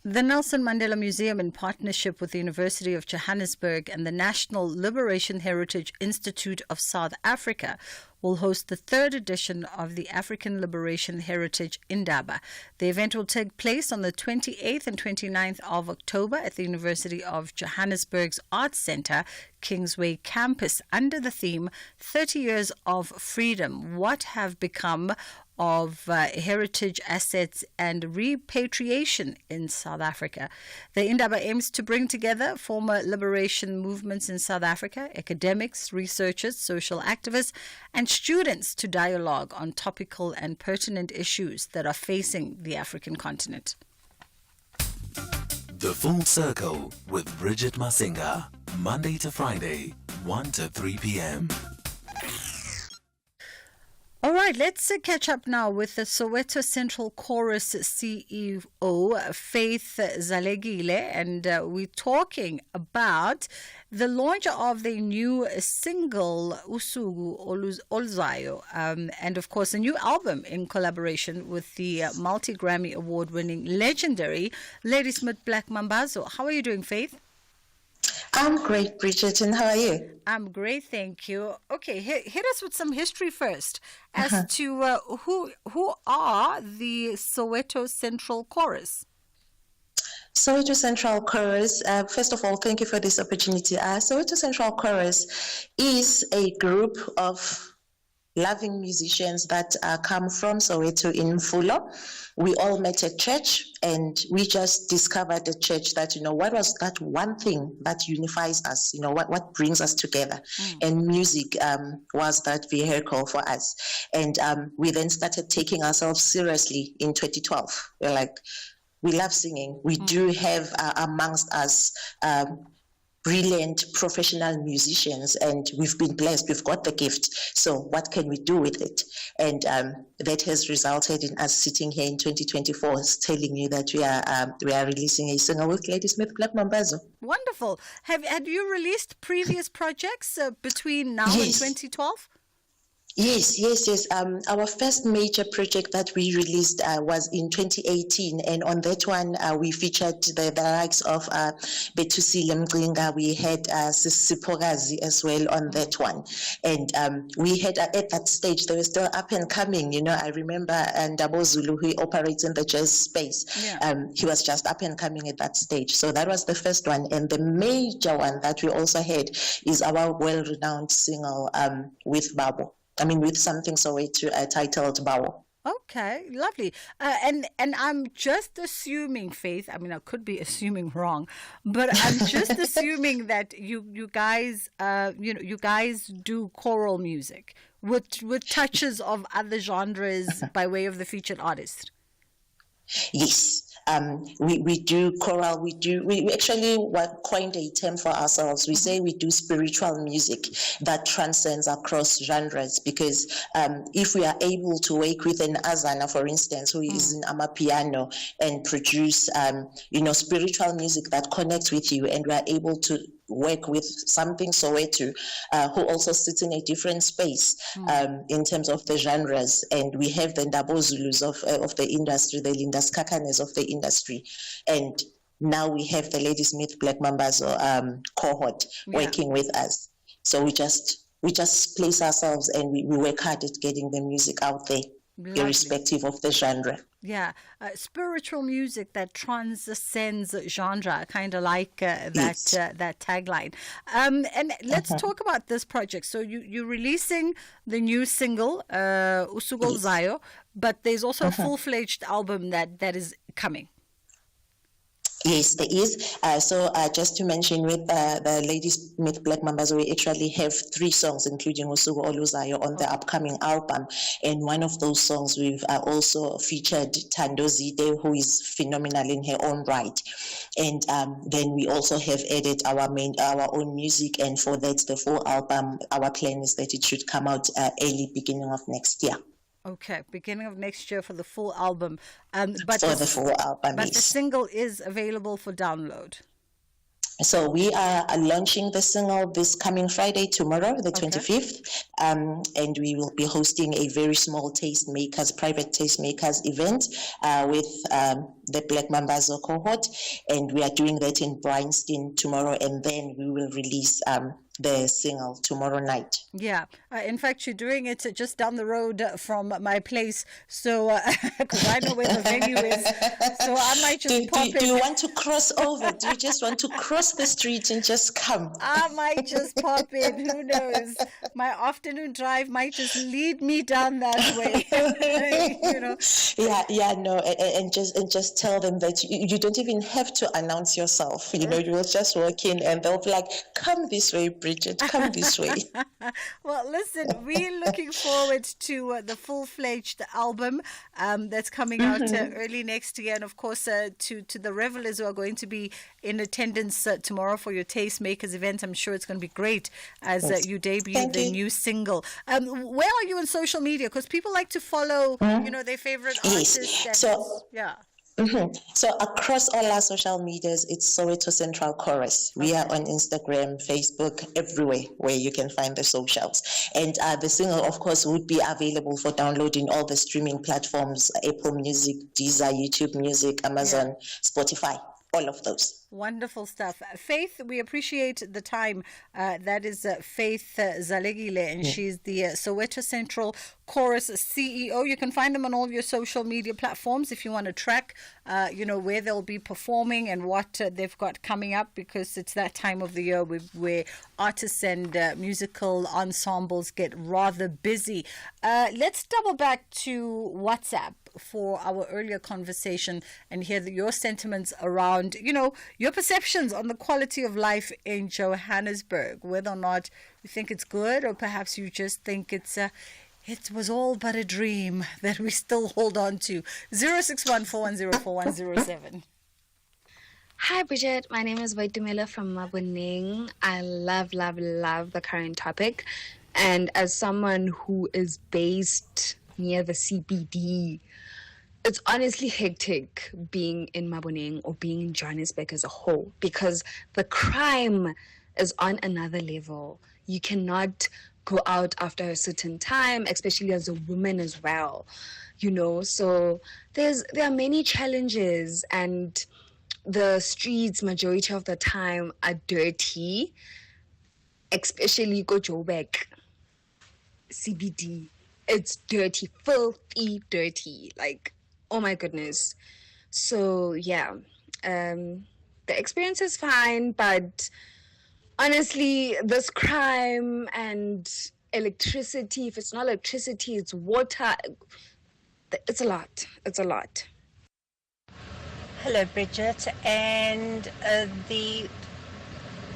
The Nelson Mandela Museum, in partnership with the University of Johannesburg and the National Liberation Heritage Institute of South Africa, will host the third edition of the African Liberation Heritage Indaba. The event will take place on the 28th and 29th of October at the University of Johannesburg's Arts Centre, Kingsway campus, under the theme 30 Years of Freedom, What Have Become of Heritage Assets and Repatriation in South Africa. The Indaba aims to bring together former liberation movements in South Africa, academics, researchers, social activists, and students to dialogue on topical and pertinent issues that are facing the African continent. The Full Circle with Bridget Masinga, Monday to Friday, 1 to 3 p.m. All right, let's catch up now with the Soweto Central Chorus CEO, Faith Zalegile, and we're talking about the launch of the new single, Usuku Olzayo, and of course a new album in collaboration with the multi-Grammy award-winning legendary Ladysmith Black Mambazo. How are you doing, Faith? I'm great, Bridget, and how are you? I'm great, thank you. Okay, hit us with some history first as to who are the Soweto Central Chorus. Soweto Central Chorus, first of all, thank you for this opportunity. Soweto Central Chorus is a group of loving musicians that come from Soweto in Fulo. We all met at church, and we just discovered at church that, what was that one thing that unifies us, what brings us together. And music was that vehicle for us. And we then started taking ourselves seriously in 2012. We're like, we love singing. We do have amongst us brilliant professional musicians, and we've been blessed. We've got the gift. So what can we do with it? And that has resulted in us sitting here in 2024 telling you that we are releasing a single with Lady Smith Black Mambazo. Wonderful. Had you released previous projects between now and 2012? Yes. Our first major project that we released was in 2018, and on that one we featured the likes of Betusile Mglinga. We had Sisipogazi as well on that one, and we had at that stage they were still up and coming. I remember Ndabo Zulu, who operates in the jazz space. He was just up and coming at that stage. So that was the first one, and the major one that we also had is our well-renowned single with Babo. With something titled Bawo. Okay, lovely. And I'm just assuming, Faith, I could be assuming wrong, but I'm just assuming that you guys do choral music with touches of other genres by way of the featured artist. Yes. We do choral, we actually coined a term for ourselves. We say we do spiritual music that transcends across genres, because if we are able to work with an Azana, for instance, who is in Amapiano, and produce spiritual music that connects with you, and we are able to work with something Soweto, who also sits in a different space in terms of the genres, and we have the Ndabo Zulus of the industry, the Lindas Kakanes of the industry, and now we have the Lady Smith Black Mambazo cohort working with us. So we just place ourselves, and we work hard at getting the music out there, irrespective of the genre. Yeah, spiritual music that transcends genre, kind of like that tagline. And let's talk about this project. So you're releasing the new single, Usugol Zayo, but there's also a full-fledged album that is coming. Yes, there is. So just to mention, with the Lady Smith Black Mambazo, we actually have 3 songs, including Usuku Oluzayo, on the upcoming album. And one of those songs, we've also featured Tando Zide, who is phenomenal in her own right. And then we also have added our own music. And for that, the full album, our plan is that it should come out early beginning of next year. Okay, beginning of next year for the full album. But the full album, but the single is available for download. So we are launching the single this coming Friday, tomorrow, the 25th, and we will be hosting a very small private tastemakers event with the Black Mambazo cohort, and we are doing that in Bryanston tomorrow, and then we will release the single tomorrow night. Yeah, in fact, you're doing it just down the road from my place, so because I know where the venue is, so I might just pop in. Do you want to cross over? Do you just want to cross the street and just come? I might just pop in. Who knows? My afternoon drive might just lead me down that way. And just tell them that you don't even have to announce yourself. You will just walk in, and they'll be like, "Come this way, Bridget, come this way." Well, listen, we're looking forward to the full-fledged album that's coming out early next year, and of course to the revelers who are going to be in attendance tomorrow for your Tastemakers event. I'm sure it's going to be great as you debut the new single. Where are you on social media? Because people like to follow, their favorite artists. So across all our social medias, it's Soweto Central Chorus. We are on Instagram, Facebook, everywhere where you can find the socials. And the single, of course, would be available for download in all the streaming platforms, Apple Music, Deezer, YouTube Music, Amazon, Spotify, all of those. Wonderful stuff. Faith, we appreciate the time. That is Faith Zalegile, and she's the Soweto Central Chorus CEO. You can find them on all your social media platforms if you want to track, where they'll be performing and what they've got coming up, because it's that time of the year where artists and musical ensembles get rather busy. Let's double back to WhatsApp for our earlier conversation and hear your sentiments around, your perceptions on the quality of life in Johannesburg, whether or not you think it's good or perhaps you just think it was all but a dream that we still hold on to. 0614104107. Hi, Bridget. My name is Waitumela from Mabuning. I love the current topic. And as someone who is based near the CBD, it's honestly hectic being in Mabuning or being in Johannesburg as a whole, because the crime is on another level. You cannot go out after a certain time, especially as a woman as well, so there are many challenges, and the streets majority of the time are dirty, especially go Joburg CBD. It's dirty, filthy dirty, like, oh my goodness. So yeah, the experience is fine, but honestly, this crime and electricity, if it's not electricity, it's water, it's a lot. Hello, Bridget. And the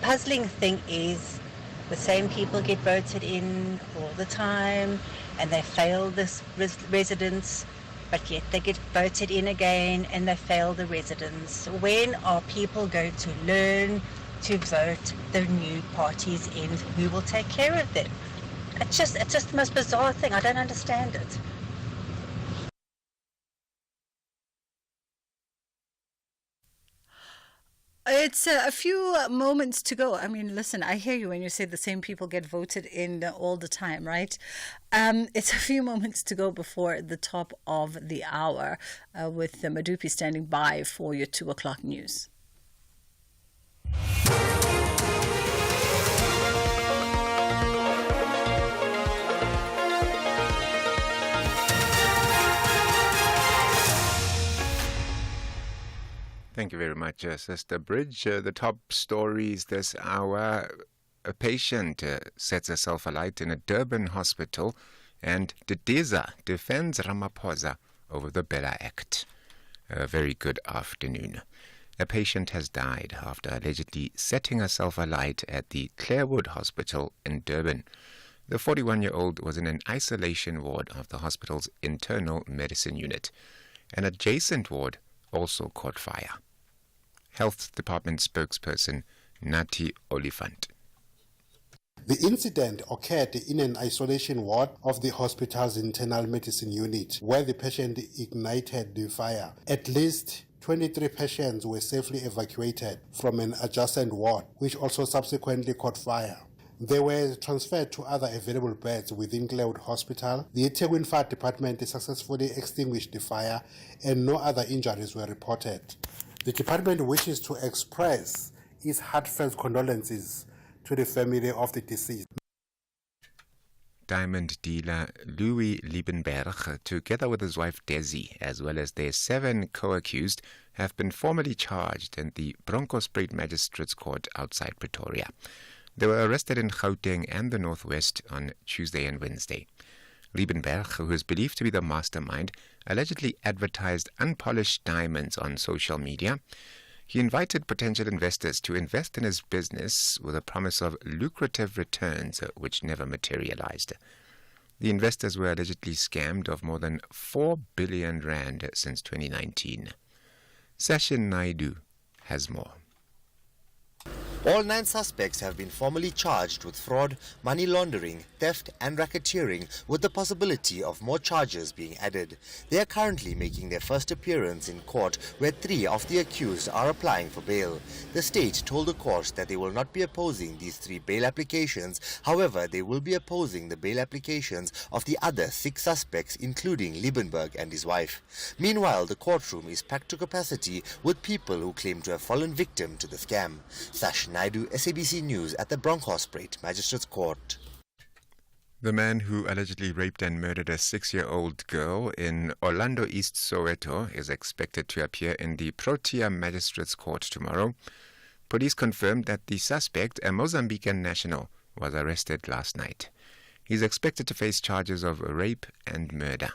puzzling thing is the same people get voted in all the time, and they fail this residents, but yet they get voted in again and they fail the residents. When are people going to learn to vote the new parties in? Who will take care of them? It's just the most bizarre thing. I don't understand it. It's a few moments to go. I mean, listen, I hear you when you say the same people get voted in all the time, right? It's a few moments to go before the top of the hour, with Madupi standing by for your 2 o'clock news. Thank you very much, Sister Bridge. The top stories this hour. A patient sets herself alight in a Durban hospital, and Didiza defends Ramaphosa over the Bella Act. A very good afternoon. A patient has died after allegedly setting herself alight at the Clarewood Hospital in Durban. The 41-year-old was in an isolation ward of the hospital's internal medicine unit. An adjacent ward also caught fire. Health Department spokesperson Nati Oliphant. The incident occurred in an isolation ward of the hospital's internal medicine unit, where the patient ignited the fire. At least 23 patients were safely evacuated from an adjacent ward, which also subsequently caught fire. They were transferred to other available beds within Clarewood Hospital. The eThekwini Fire Department successfully extinguished the fire, and no other injuries were reported. The department wishes to express its heartfelt condolences to the family of the deceased. Diamond dealer Louis Liebenberg, together with his wife Desi, as well as their 7 co-accused, have been formally charged in the Bronkhorstspruit Magistrates Court outside Pretoria. They were arrested in Gauteng and the Northwest on Tuesday and Wednesday. Liebenberg, who is believed to be the mastermind, allegedly advertised unpolished diamonds on social media. He invited potential investors to invest in his business with a promise of lucrative returns, which never materialized. The investors were allegedly scammed of more than 4 billion rand since 2019. Sachin Naidu has more. All 9 suspects have been formally charged with fraud, money laundering, theft and racketeering, with the possibility of more charges being added. They are currently making their first appearance in court, where 3 of the accused are applying for bail. The state told the court that they will not be opposing these 3 bail applications. However, they will be opposing the bail applications of the other 6 suspects, including Liebenberg and his wife. Meanwhile, the courtroom is packed to capacity with people who claim to have fallen victim to the scam. Sash Naidu, SABC News at the Bronkhorstspruit Magistrates Court. The man who allegedly raped and murdered a 6-year-old girl in Orlando East, Soweto, is expected to appear in the Protea Magistrates Court tomorrow. Police confirmed that the suspect, a Mozambican national, was arrested last night. He's expected to face charges of rape and murder.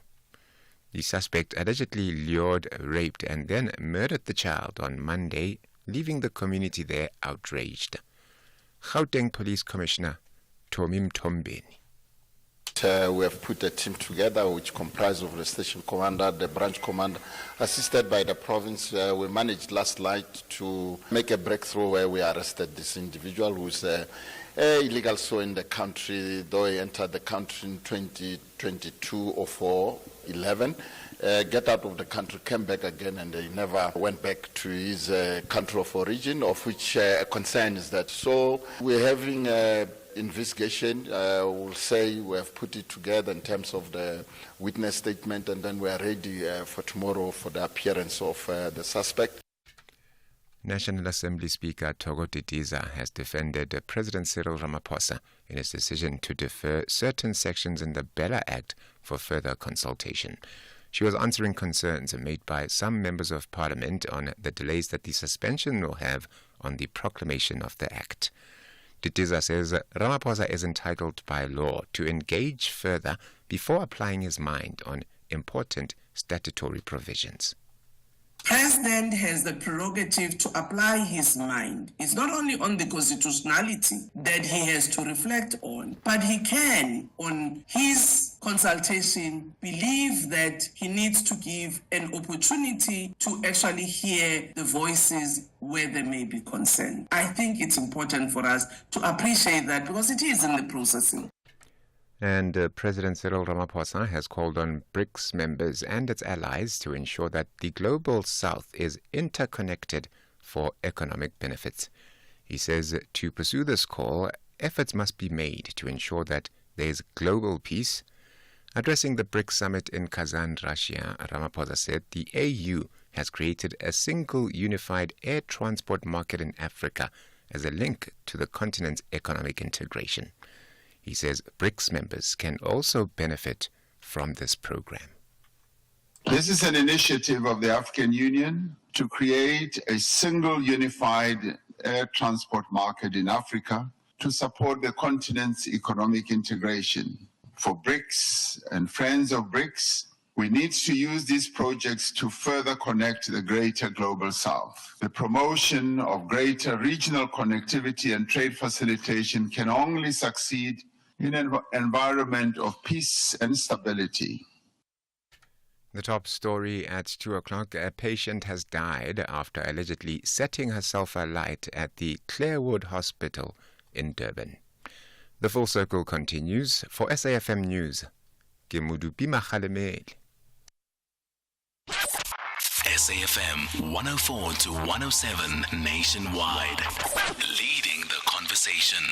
The suspect allegedly lured, raped and then murdered the child on Monday, leaving the community there outraged. Gauteng Police Commissioner Tommy Mtombeni. We have put a team together which comprises of the station commander, the branch commander, assisted by the province. We managed last night to make a breakthrough where we arrested this individual who is illegal so in the country, though he entered the country in 2022 or 4/11. Get out of the country, came back again, and he never went back to his country of origin, of which concern is that. So we're having investigation. We'll say we have put it together in terms of the witness statement, and then we are ready for tomorrow for the appearance of the suspect. National Assembly Speaker Togo Didiza has defended President Cyril Ramaphosa in his decision to defer certain sections in the Bella Act for further consultation. She was answering concerns made by some members of parliament on the delays that the suspension will have on the proclamation of the act. Didiza says Ramaphosa is entitled by law to engage further before applying his mind on important statutory provisions. President has the prerogative to apply his mind. It's not only on the constitutionality that he has to reflect on, but he can, on his consultation, believe that he needs to give an opportunity to actually hear the voices where they may be concerned. I think it's important for us to appreciate that because it is in the processing. And President Cyril Ramaphosa has called on BRICS members and its allies to ensure that the global south is interconnected for economic benefits. He says to pursue this call, efforts must be made to ensure that there is global peace. Addressing the BRICS summit in Kazan, Russia, Ramaphosa said the AU has created a single unified air transport market in Africa as a link to the continent's economic integration. He says BRICS members can also benefit from this program. This is an initiative of the African Union to create a single unified air transport market in Africa to support the continent's economic integration. For BRICS and friends of BRICS, we need to use these projects to further connect the greater global south. The promotion of greater regional connectivity and trade facilitation can only succeed in an environment of peace and stability. The top story at 2 o'clock, a patient has died after allegedly setting herself alight at the Clarewood Hospital in Durban. The Full Circle continues. For SAFM News, Gemudu Bimachalemeli. SAFM 104 to 107 nationwide, leading the conversation.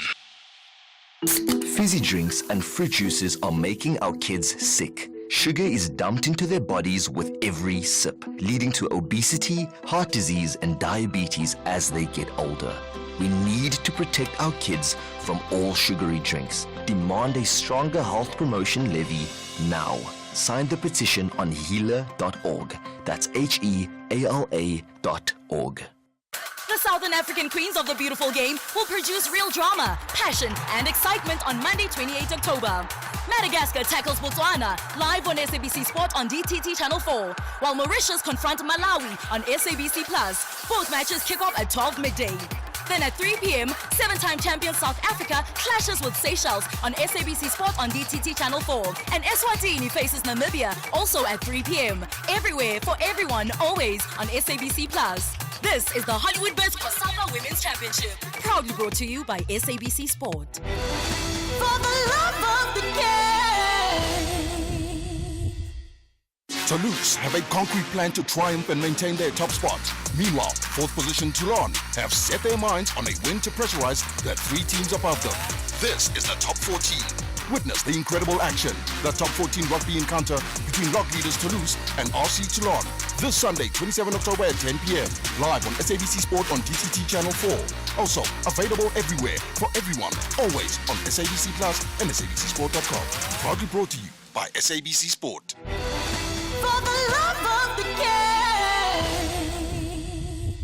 Fizzy drinks and fruit juices are making our kids sick. Sugar is dumped into their bodies with every sip, leading to obesity, heart disease, and diabetes as they get older. We need to protect our kids from all sugary drinks. Demand a stronger health promotion levy now. Sign the petition on heala.org. That's HEALA.org. The Southern African Queens of the Beautiful Game will produce real drama, passion, and excitement on Monday, 28 October. Madagascar tackles Botswana live on SABC Sport on DTT Channel 4, while Mauritius confront Malawi on SABC Plus. Both matches kick off at 12 midday. Then at 3 p.m., 7-time champion South Africa clashes with Seychelles on SABC Sport on DTT Channel 4. And Eswatini faces Namibia also at 3 p.m. Everywhere, for everyone, always on SABC Plus. This is the Hollywood Best Cassava Women's Championship, proudly brought to you by SABC Sport. For the love of the game. Toulouse have a concrete plan to triumph and maintain their top spot. Meanwhile, fourth position Toulon have set their minds on a win to pressurize the three teams above them. This is the top 14. Witness the incredible action, the top 14 rugby encounter between log leaders Toulouse and RC Toulon. This Sunday, 27 October at 10 p.m. Live on SABC Sport on DTT Channel 4. Also, available everywhere for everyone, always on SABC Plus and SABCSport.com. Proudly brought to you by SABC Sport. For the love of the game.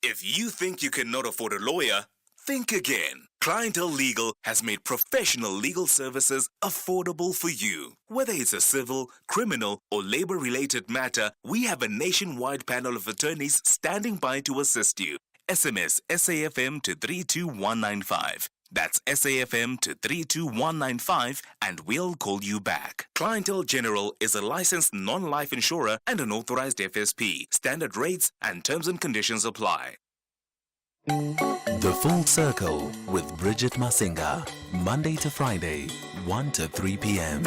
If you think you cannot afford a lawyer, think again. Clientele Legal has made professional legal services affordable for you. Whether it's a civil, criminal, or labor-related matter, we have a nationwide panel of attorneys standing by to assist you. SMS SAFM to 32195. That's SAFM to 32195 and we'll call you back. Clientele General is a licensed non-life insurer and an authorized FSP. Standard rates and terms and conditions apply. The Full Circle with Bridget Masinga, Monday to Friday, 1 to 3 p.m.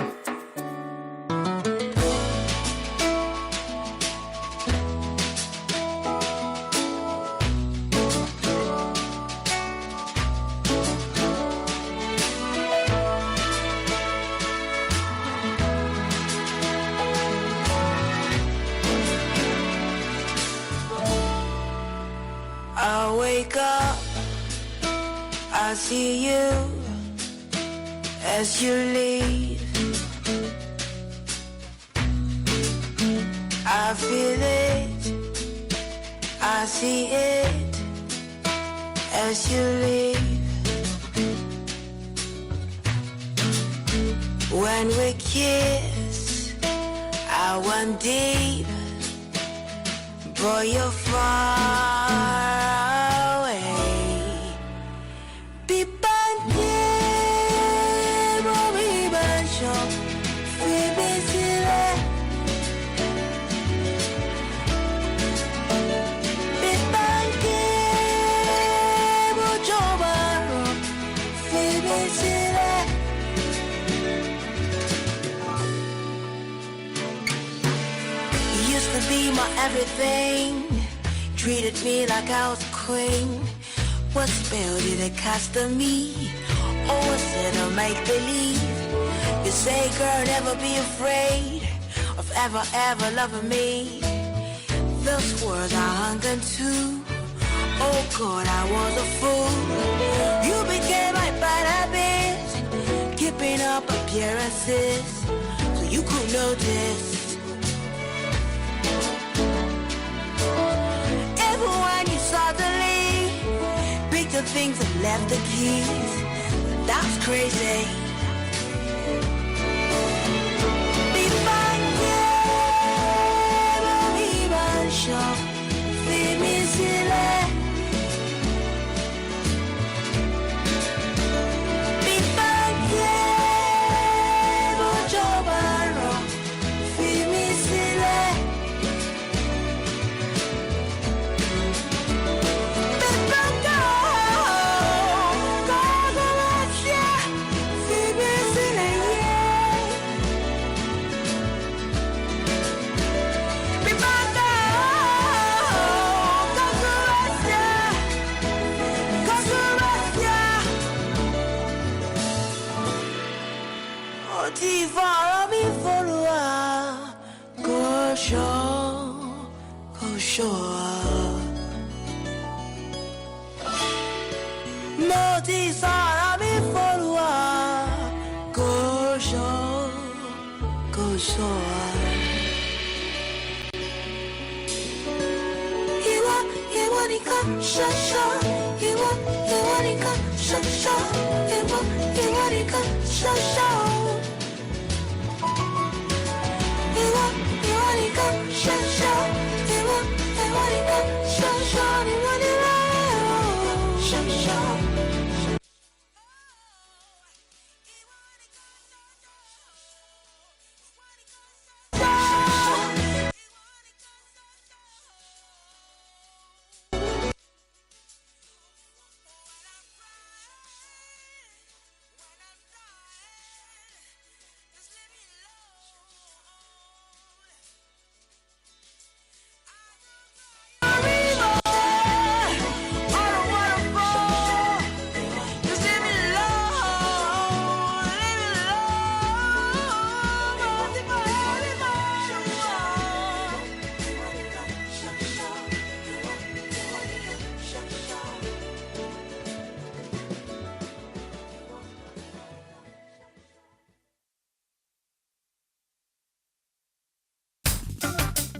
I wake up, I see you as you leave. I feel it, I see it as you leave. When we kiss, I went deep, but you're far away. Used to be my everything, treated me like I was a queen. What spell did it cast on me? Or was it a make-believe? You say, girl, never be afraid of ever, ever loving me. Those words I hung on to. Oh God, I was a fool. You became my bad habit, keeping up appearances so you could notice. Everyone you suddenly picked the things and left the keys. That's crazy.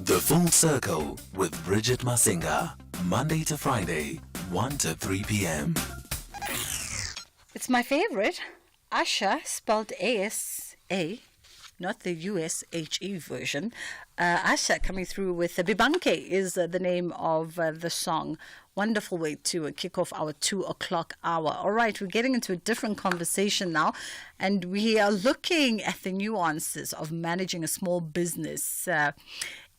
The Full Circle with Bridget Masinga. Monday to Friday, 1 to 3 p.m. It's my favorite. Asha, spelled A-S-A, not the U-S-H-E version. Asha coming through with Bibanke is the name of the song. Wonderful way to kick off our 2 o'clock hour. All right, we're getting into a different conversation now, and we are looking at the nuances of managing a small business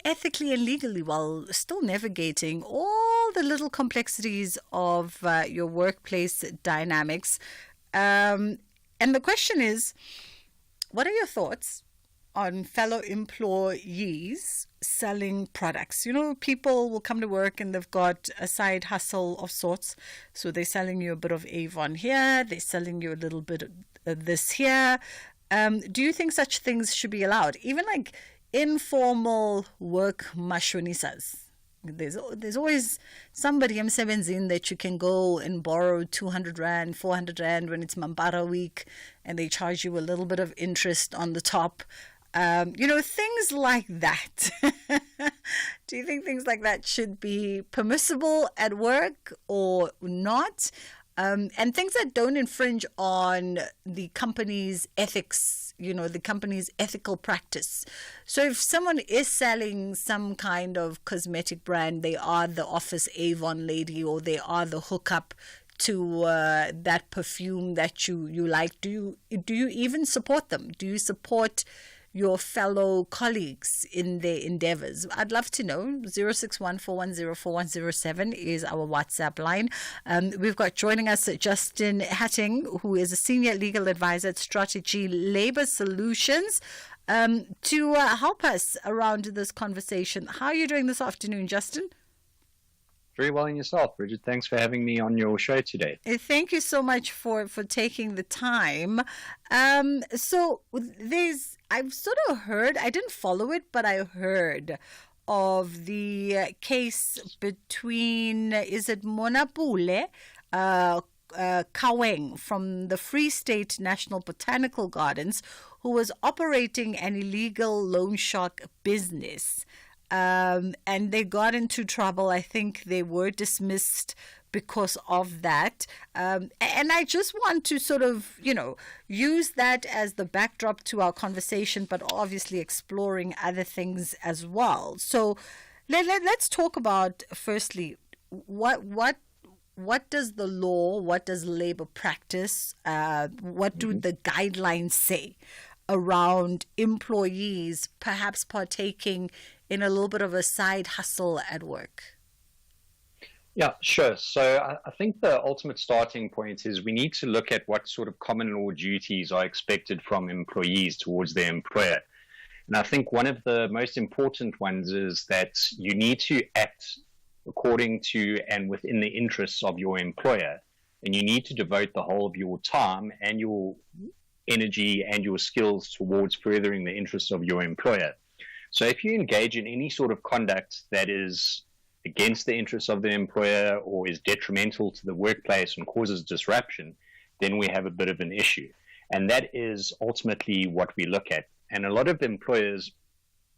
ethically and legally while still navigating all the little complexities of your workplace dynamics. And the question is, what are your thoughts on fellow employees selling products? You know, people will come to work and they've got a side hustle of sorts. So they're selling you a bit of Avon here, they're selling you a little bit of this here. Do you think such things should be allowed? Even like informal work mashonisas. There's always somebody emsebenzini that you can go and borrow 200 Rand, 400 Rand when it's Mambara week, and they charge you a little bit of interest on the top. Things like that. Do you think things like that should be permissible at work or not? And things that don't infringe on the company's ethics, the company's ethical practice. So if someone is selling some kind of cosmetic brand, they are the office Avon lady, or they are the hookup to that perfume that you like, do you even support them? Do you support your fellow colleagues in their endeavors? I'd love to know. 061-410-4107 is our WhatsApp line. We've got joining us Justin Hatting, who is a senior legal advisor at Strategy Labor Solutions, to help us around this conversation. How are you doing this afternoon, Justin? Very well, and yourself, Bridget. Thanks for having me on your show today. Thank you so much for taking the time. So I've sort of heard, I didn't follow it, but I heard of the case between, is it Monapule Kaweng from the Free State National Botanical Gardens, who was operating an illegal loan shark business. And they got into trouble. I think they were dismissed because of that. And I just want to sort of, use that as the backdrop to our conversation, but obviously exploring other things as well. So let's talk about, firstly, what does the law, what does labor practice, what do the guidelines say around employees perhaps partaking in a little bit of a side hustle at work? Yeah, sure. So I think the ultimate starting point is we need to look at what sort of common law duties are expected from employees towards their employer. And I think one of the most important ones is that you need to act according to and within the interests of your employer. And you need to devote the whole of your time and your energy and your skills towards furthering the interests of your employer. So if you engage in any sort of conduct that is against the interests of the employer or is detrimental to the workplace and causes disruption, then we have a bit of an issue. And that is ultimately what we look at. And a lot of employers,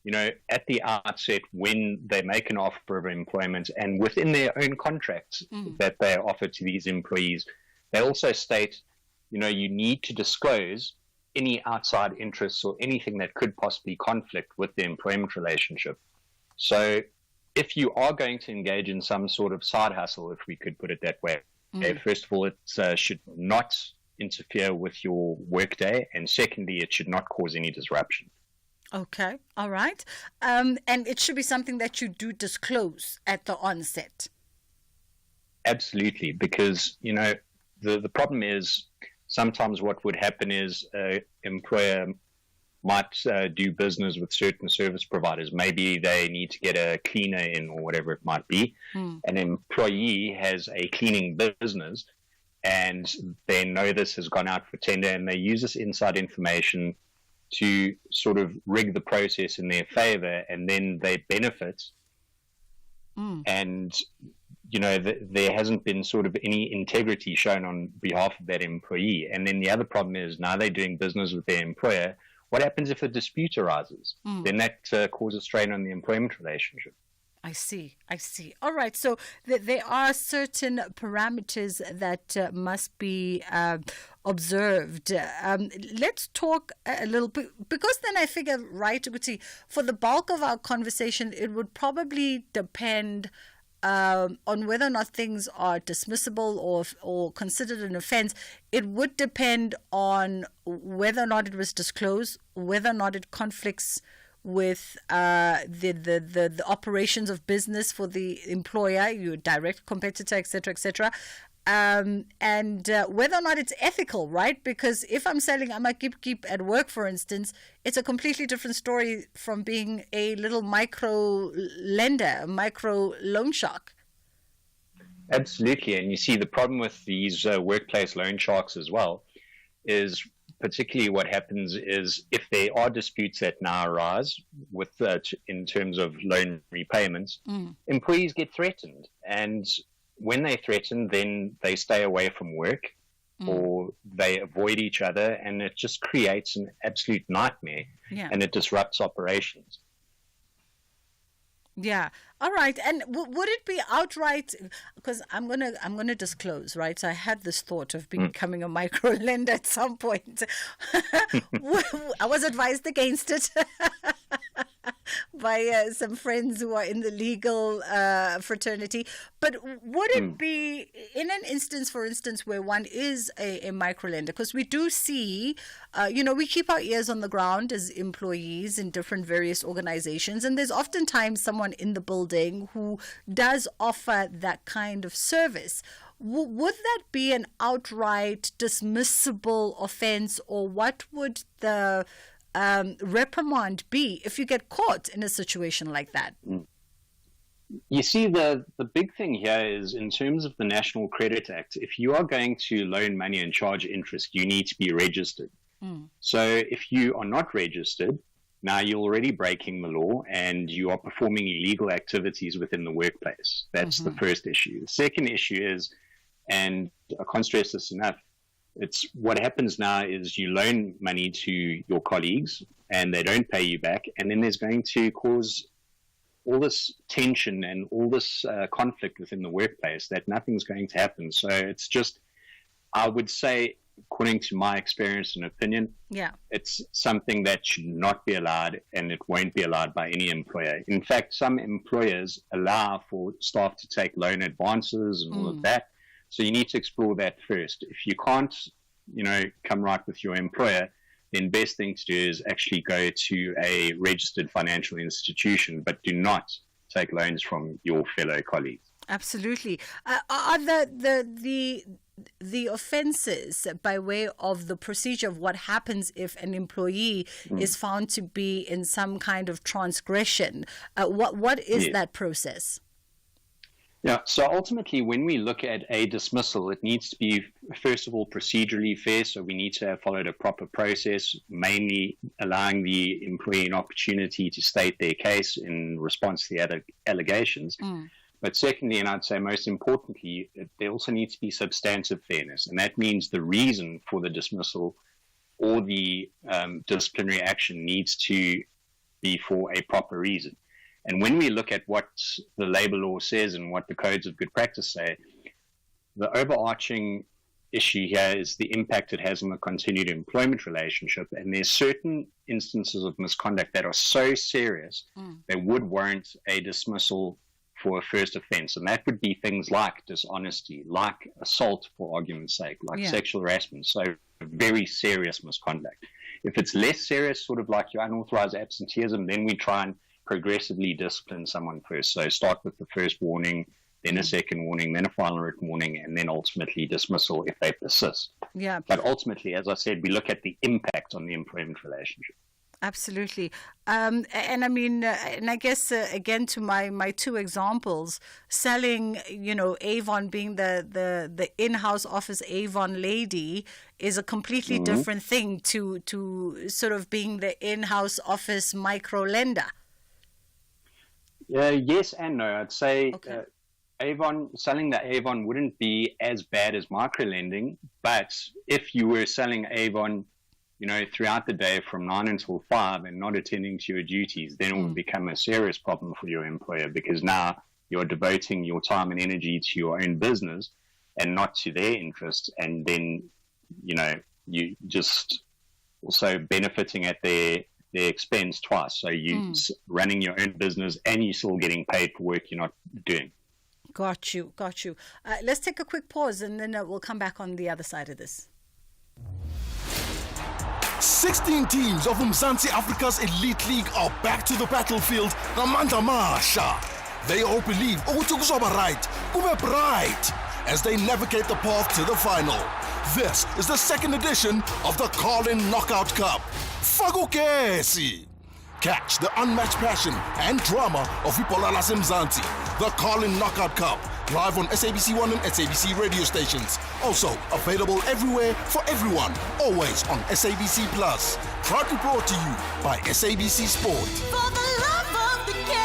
at the outset, when they make an offer of employment and within their own contracts that they offer to these employees, they also state, you need to disclose any outside interests or anything that could possibly conflict with the employment relationship. So if you are going to engage in some sort of side hustle, if we could put it that way, first of all, it should not interfere with your workday, and secondly, it should not cause any disruption. Okay, all right. And it should be something that you do disclose at the onset. Absolutely, because, the problem is sometimes what would happen is an employer might do business with certain service providers. Maybe they need to get a cleaner in or whatever it might be. An employee has a cleaning business and they know this has gone out for tender, and they use this inside information to sort of rig the process in their favor, and then they benefit. And there hasn't been sort of any integrity shown on behalf of that employee. And then the other problem is now they're doing business with their employer What happens if a dispute arises? Then that causes strain on the employment relationship. I see. All right. So there are certain parameters that must be observed. Let's talk a little bit, because then I figure, right, Uguti, for the bulk of our conversation, it would probably depend on whether or not things are dismissible or considered an offense. It would depend on whether or not it was disclosed, whether or not it conflicts with the operations of business for the employer, your direct competitor, etc., and whether or not it's ethical, right? Because if I'm selling I'm a keep at work, for instance, it's a completely different story from being a little micro lender, a micro loan shark. Absolutely. And you see the problem with these workplace loan sharks as well is particularly what happens is if there are disputes that now arise with in terms of loan repayments, employees get threatened. And when they threaten, then they stay away from work or they avoid each other, and it just creates an absolute nightmare and it disrupts operations. Yeah. All right. And would it be outright? Because I'm gonna disclose, right? So I had this thought of becoming a micro lender at some point. I was advised against it by some friends who are in the legal fraternity. But would it be in an instance, for instance, where one is a micro lender? Because we do see, we keep our ears on the ground as employees in different various organizations, and there's oftentimes someone in the building who does offer that kind of service. Would that be an outright dismissible offense, or what would the reprimand be if you get caught in a situation like that? You see, the big thing here is in terms of the National Credit Act, if you are going to loan money and charge interest, you need to be registered. So if you are not registered, now you're already breaking the law and you are performing illegal activities within the workplace. That's the first issue. The second issue is, and I can't stress this enough, it's what happens now is you loan money to your colleagues and they don't pay you back, and then there's going to cause all this tension and all this conflict within the workplace that nothing's going to happen. So it's just, I would say, according to my experience and opinion, it's something that should not be allowed, and it won't be allowed by any employer. In fact, some employers allow for staff to take loan advances and all of that. So you need to explore that first. If you can't, come right with your employer, then best thing to do is actually go to a registered financial institution, but do not take loans from your fellow colleagues. Absolutely. Are the offences by way of the procedure of what happens if an employee is found to be in some kind of transgression? What is that process? Yeah, so ultimately, when we look at a dismissal, it needs to be, first of all, procedurally fair. So we need to have followed a proper process, mainly allowing the employee an opportunity to state their case in response to the other allegations. But secondly, and I'd say most importantly, there also needs to be substantive fairness. And that means the reason for the dismissal or the disciplinary action needs to be for a proper reason. And when we look at what the labor law says and what the codes of good practice say, the overarching issue here is the impact it has on the continued employment relationship. And there's certain instances of misconduct that are so serious, they would warrant a dismissal for a first offense. And that would be things like dishonesty, like assault, for argument's sake, like sexual harassment. So very serious misconduct. If it's less serious, sort of like your unauthorized absenteeism, then we try and progressively discipline someone first. So start with the first warning, then a second warning, then a final written warning, and then ultimately dismissal if they persist. Yeah. But ultimately, as I said, we look at the impact on the employment relationship. Absolutely. And I mean, and I guess, again, to my two examples, selling, Avon, being the in-house office Avon lady, is a completely different thing to sort of being the in-house office micro lender. Yes and no. I'd say Avon, selling the Avon wouldn't be as bad as microlending, but if you were selling Avon throughout the day from 9 until 5 and not attending to your duties, then it will become a serious problem for your employer, because now you're devoting your time and energy to your own business and not to their interest. And then, you just also benefiting at their expense twice. So you running your own business and you're still getting paid for work you're not doing. Got you. Let's take a quick pause and then we'll come back on the other side of this. 16 teams of Mzansi Africa's Elite League are back to the battlefield. Namanda Masha. They all believe Okutukusoba right, Ube bright, as they navigate the path to the final. This is the second edition of the Carlin Knockout Cup. Fagukesi. Catch the unmatched passion and drama of Ipola Mzansi. The Carlin Knockout Cup, live on SABC1 and SABC radio stations. Also available everywhere for everyone, always on SABC Plus. Proudly brought to you by SABC Sport. For the love of the game.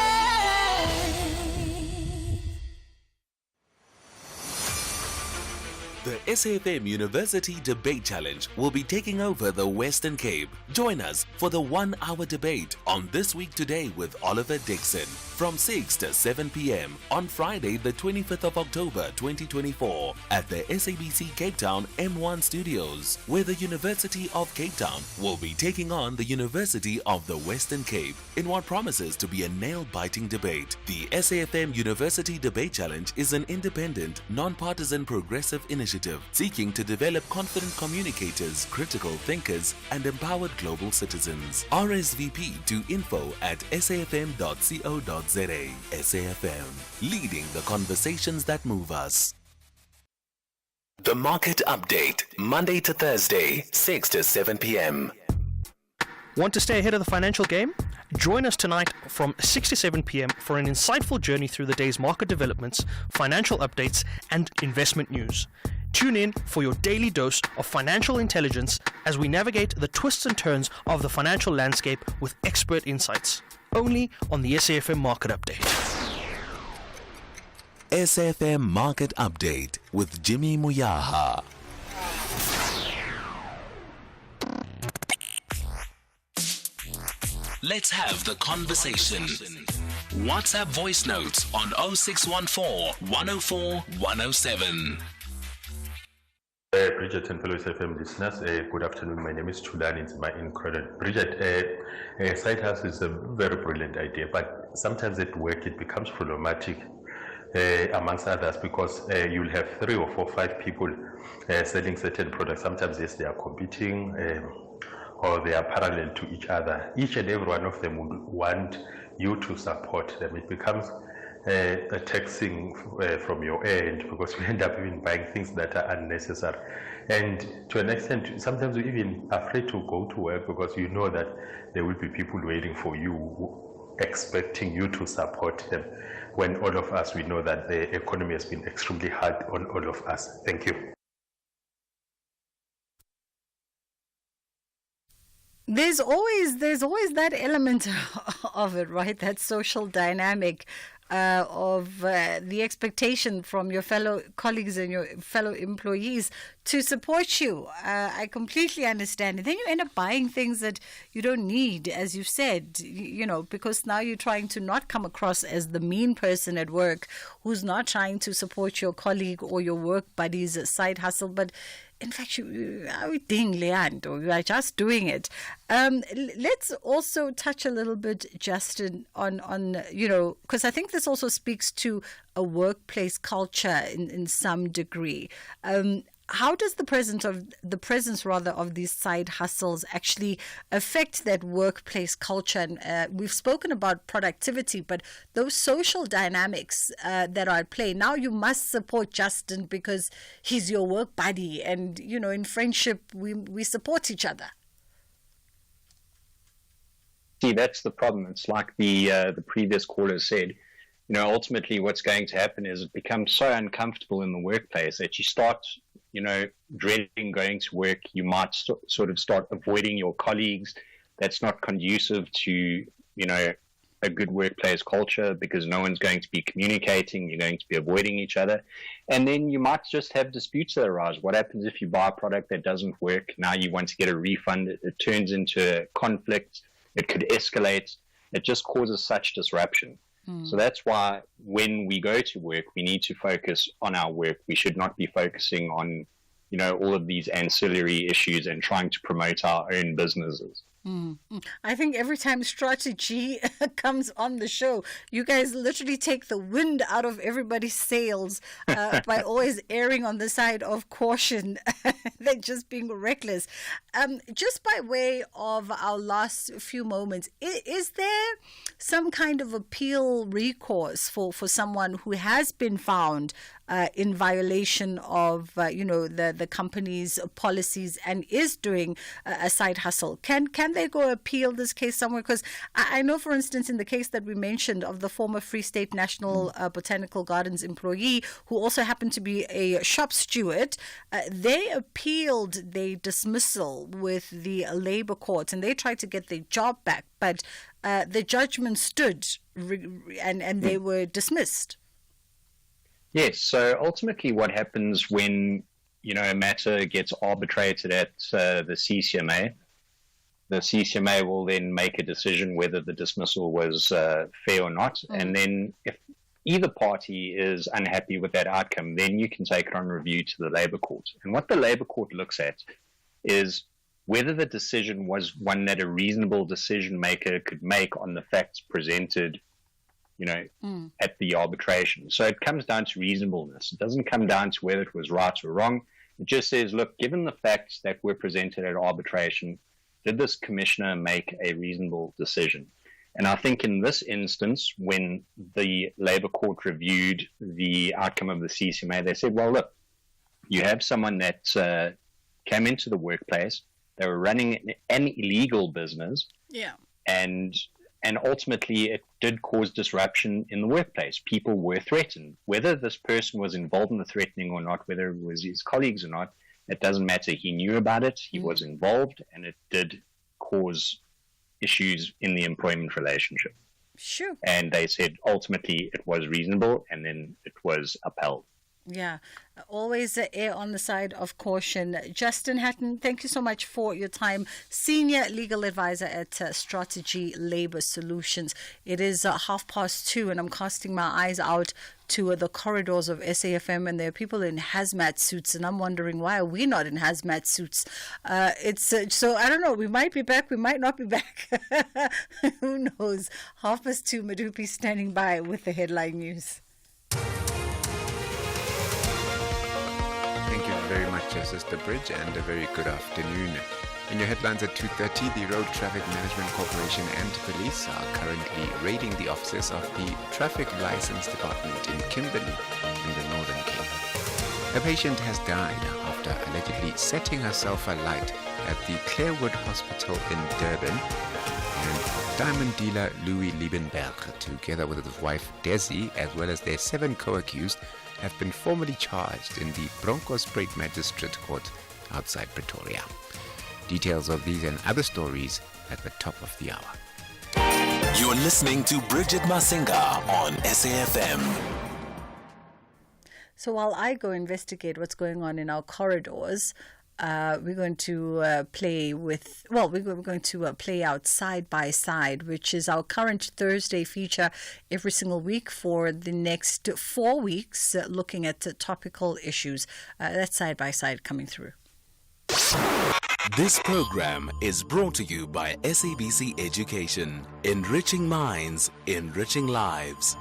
The SAFM University Debate Challenge will be taking over the Western Cape. Join us for the 1 hour debate on This Week Today with Oliver Dixon from 6 to 7 p.m. on Friday, the 25th of October 2024 at the SABC Cape Town M1 Studios, where the University of Cape Town will be taking on the University of the Western Cape in what promises to be a nail-biting debate. The SAFM University Debate Challenge is an independent, non-partisan progressive initiative seeking to develop confident communicators, critical thinkers, and empowered global citizens. RSVP to info@safm.co.za. SAFM, leading the conversations that move us. The Market Update, Monday to Thursday, 6 to 7 p.m. Want to stay ahead of the financial game? Join us tonight from 6 to 7 p.m. for an insightful journey through the day's market developments, financial updates, and investment news. Tune in for your daily dose of financial intelligence as we navigate the twists and turns of the financial landscape with expert insights. Only on the SAFM Market Update. SAFM Market Update with Jimmy Muyaha. Let's have the conversation. WhatsApp voice notes on 0614 104 107. Bridget and fellow SFM listeners, good afternoon. My name is Chulani. It's my credit. Bridget, side hustle is a very brilliant idea, but sometimes at work it becomes problematic, amongst others, because you'll have 3 or 4, 5 people selling certain products. Sometimes, yes, they are competing or they are parallel to each other. Each and every one of them would want you to support them. It becomes a taxing from your end, because you end up even buying things that are unnecessary. And to an extent, sometimes you're even afraid to go to work because you know that there will be people waiting for you, expecting you to support them, when all of us, we know that the economy has been extremely hard on all of us. Thank you. There's always that element of it, right? That social dynamic of the expectation from your fellow colleagues and your fellow employees to support you. I completely understand. And then you end up buying things that you don't need, as you said, because now you're trying to not come across as the mean person at work who's not trying to support your colleague or your work buddy's side hustle, but in fact, you are just doing it. Let's also touch a little bit, Justin, on because I think this also speaks to a workplace culture in some degree. How does the presence of these side hustles actually affect that workplace culture? And we've spoken about productivity, but those social dynamics that are at play. Now you must support Justin because he's your work buddy, and in friendship we support each other. See, that's the problem. It's like the previous caller said. Ultimately, what's going to happen is it becomes so uncomfortable in the workplace that you start dreading going to work. You might sort of start avoiding your colleagues. That's not conducive to, a good workplace culture because no one's going to be communicating, you're going to be avoiding each other. And then you might just have disputes that arise. What happens if you buy a product that doesn't work? Now you want to get a refund. It turns into a conflict. It could escalate. It just causes such disruption. So that's why when we go to work, we need to focus on our work. We should not be focusing on, all of these ancillary issues and trying to promote our own businesses. I think every time strategy comes on the show, you guys literally take the wind out of everybody's sails by always erring on the side of caution. They're just being reckless. Just by way of our last few moments, is there some kind of appeal recourse for someone who has been found in violation of, the company's policies and is doing a side hustle? Can they go appeal this case somewhere? Because I know, for instance, in the case that we mentioned of the former Free State National Botanical Gardens employee who also happened to be a shop steward, they appealed their dismissal with the labor courts and they tried to get their job back, but the judgment stood and they were dismissed. Yes, so ultimately what happens when, a matter gets arbitrated at the CCMA will then make a decision whether the dismissal was fair or not. And then if either party is unhappy with that outcome, then you can take it on review to the Labour Court. And what the Labour Court looks at is whether the decision was one that a reasonable decision maker could make on the facts presented at the arbitration. So it comes down to reasonableness. It doesn't come down to whether it was right or wrong. It just says, look, given the facts that were presented at arbitration, did this commissioner make a reasonable decision? And I think in this instance, when the Labour Court reviewed the outcome of the CCMA, they said, well, look, you have someone that came into the workplace, they were running an illegal business, and ultimately it did cause disruption in the workplace. People were threatened. Whether this person was involved in the threatening or not, whether it was his colleagues or not, it doesn't matter. He knew about it, he was involved, and it did cause issues in the employment relationship. Sure. And they said ultimately it was reasonable, and then it was upheld. Yeah, always err on the side of caution. Justin Hatton, thank you so much for your time. Senior Legal Advisor at Strategy Labour Solutions. It is 2:30 and I'm casting my eyes out to the corridors of SAFM and there are people in hazmat suits and I'm wondering, why are we not in hazmat suits? So I don't know, we might be back, we might not be back. Who knows? 2:30, Madupi standing by with the headline news. Thank you very much, Sister Bridge, and a very good afternoon. In your headlines at 2:30, the Road Traffic Management Corporation and police are currently raiding the offices of the Traffic License Department in Kimberley in the Northern Cape. A patient has died after allegedly setting herself alight at the Clarewood Hospital in Durban. And diamond dealer Louis Liebenberg, together with his wife Desi, as well as their 7 co-accused, have been formally charged in the Bronkhorstspruit Magistrate Court outside Pretoria. Details of these and other stories at the top of the hour. You're listening to Bridget Masinga on SAFM. So while I go investigate what's going on in our corridors, we're going to play out Side by Side, which is our current Thursday feature every single week for the next 4 weeks, looking at topical issues. That's Side by Side coming through. This program is brought to you by SABC Education, enriching minds, enriching lives.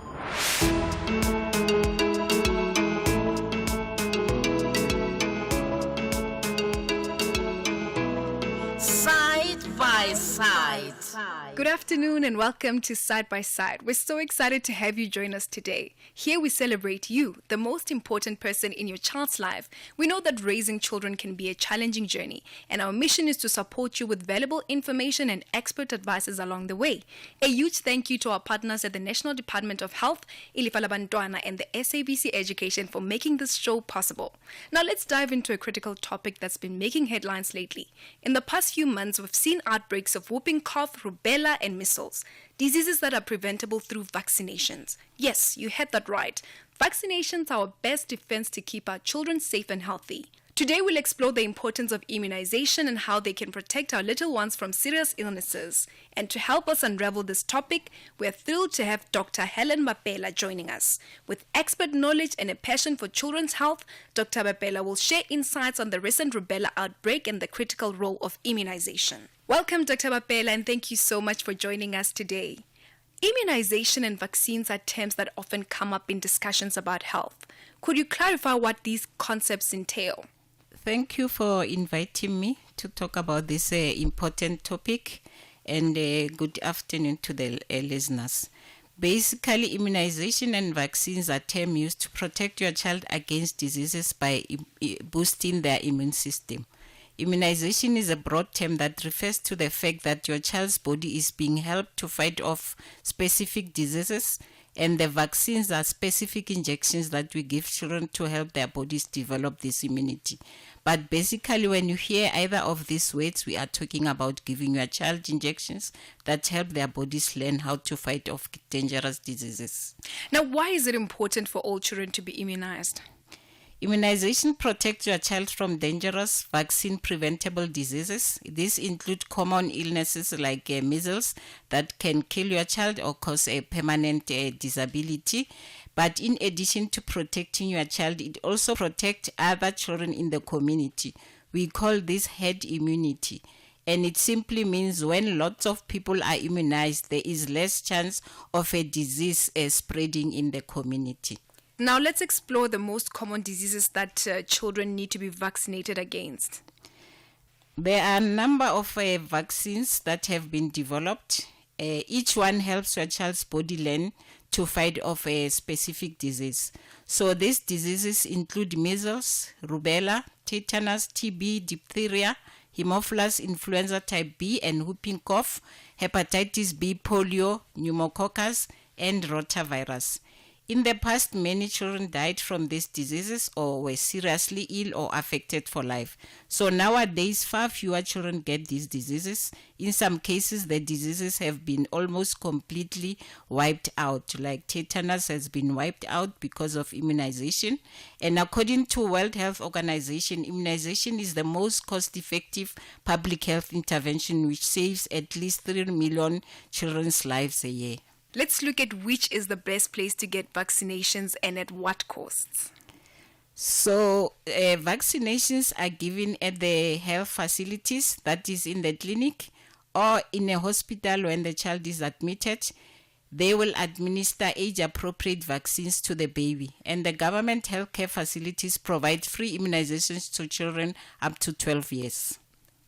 Side by Side. Good afternoon and welcome to Side by Side. We're so excited to have you join us today. Here we celebrate you, the most important person in your child's life. We know that raising children can be a challenging journey, and our mission is to support you with valuable information and expert advices along the way. A huge thank you to our partners at the National Department of Health, Ilifa la Bantwana, and the SABC Education for making this show possible. Now let's dive into a critical topic that's been making headlines lately. In the past few months, we've seen outbreaks of whooping cough, rubella, rubella and measles, diseases that are preventable through vaccinations. Yes, you heard that right. Vaccinations are our best defense to keep our children safe and healthy. Today we'll explore the importance of immunization and how they can protect our little ones from serious illnesses. And to help us unravel this topic, we're thrilled to have Dr. Helen Mapela joining us. With expert knowledge and a passion for children's health, Dr. Mapela will share insights on the recent rubella outbreak and the critical role of immunization. Welcome, Dr. Mapela, and thank you so much for joining us today. Immunization and vaccines are terms that often come up in discussions about health. Could you clarify what these concepts entail? Thank you for inviting me to talk about this important topic, and good afternoon to the listeners. Basically, immunization and vaccines are terms used to protect your child against diseases by boosting their immune system. Immunization is a broad term that refers to the fact that your child's body is being helped to fight off specific diseases, and the vaccines are specific injections that we give children to help their bodies develop this immunity. But basically, when you hear either of these words, we are talking about giving your child injections that help their bodies learn how to fight off dangerous diseases. Now, why is it important for all children to be immunized? Immunization protects your child from dangerous vaccine-preventable diseases. These include common illnesses like measles that can kill your child or cause a permanent disability. But in addition to protecting your child, it also protects other children in the community. We call this herd immunity. And it simply means when lots of people are immunized, there is less chance of a disease spreading in the community. Now let's explore the most common diseases that children need to be vaccinated against. There are a number of vaccines that have been developed. Each one helps your child's body learn to fight off a specific disease. So these diseases include measles, rubella, tetanus, TB, diphtheria, Haemophilus influenza type B and whooping cough, hepatitis B, polio, pneumococcus, and rotavirus. In the past, many children died from these diseases or were seriously ill or affected for life. So nowadays, far fewer children get these diseases. In some cases, the diseases have been almost completely wiped out, like tetanus has been wiped out because of immunization. And according to World Health Organization, immunization is the most cost-effective public health intervention which saves at least 3 million children's lives a year. Let's look at which is the best place to get vaccinations and at what costs. So vaccinations are given at the health facilities, that is in the clinic or in a hospital when the child is admitted. They will administer age-appropriate vaccines to the baby, and the government healthcare facilities provide free immunizations to children up to 12 years.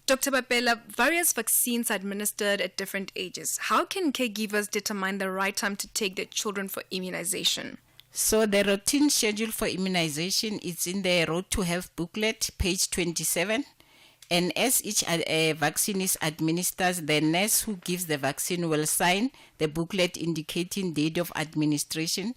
Dr. Mapela, various vaccines are administered at different ages. How can caregivers determine the right time to take their children for immunization? So the routine schedule for immunization is in the Road to Health booklet, page 27. And as each vaccine is administered, the nurse who gives the vaccine will sign the booklet indicating date of administration.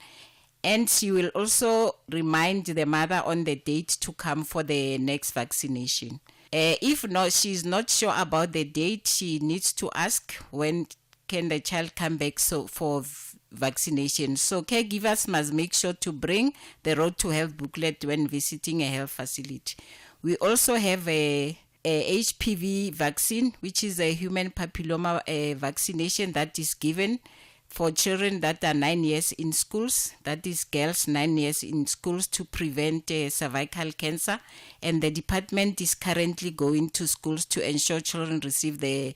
And she will also remind the mother on the date to come for the next vaccination. If not, she's not sure about the date, she needs to ask when can the child come back for vaccination. So caregivers must make sure to bring the Road to Health booklet when visiting a health facility. We also have a HPV vaccine, which is a human papilloma vaccination that is given for children that are 9 years in schools, that is girls 9 years in schools, to prevent cervical cancer. And the department is currently going to schools to ensure children receive the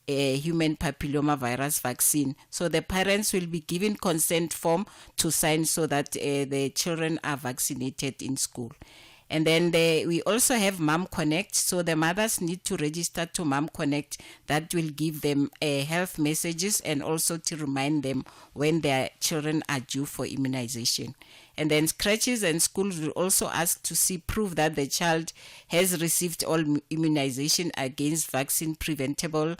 human papilloma virus vaccine. So the parents will be given consent form to sign so that the children are vaccinated in school. And then we also have Mom Connect. So the mothers need to register to Mom Connect. That will give them health messages and also to remind them when their children are due for immunization. And then crèches and schools will also ask to see proof that the child has received all immunization against vaccine-preventable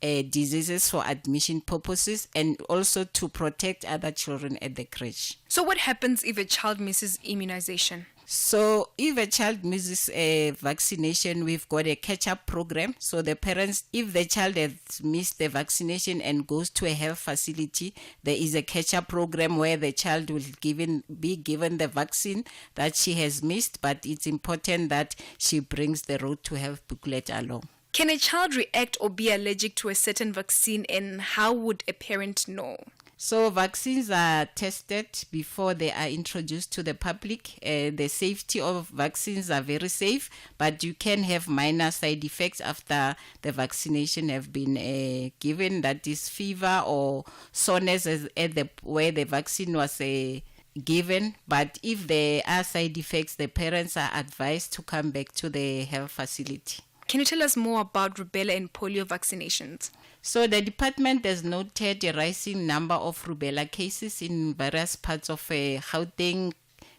diseases for admission purposes, and also to protect other children at the crèche. So what happens if a child misses immunization? So if a child misses a vaccination, we've got a catch-up program. So the parents, if the child has missed the vaccination and goes to a health facility, there is a catch-up program where the child will be given the vaccine that she has missed, but it's important that she brings the Road to Health booklet along. Can a child react or be allergic to a certain vaccine, and how would a parent know? So vaccines are tested before they are introduced to the public. The safety of vaccines are very safe, but you can have minor side effects after the vaccination have been given. That is fever or soreness where the vaccine was given. But if there are side effects, the parents are advised to come back to the health facility. Can you tell us more about rubella and polio vaccinations? So the department has noted a rising number of rubella cases in various parts of Gauteng,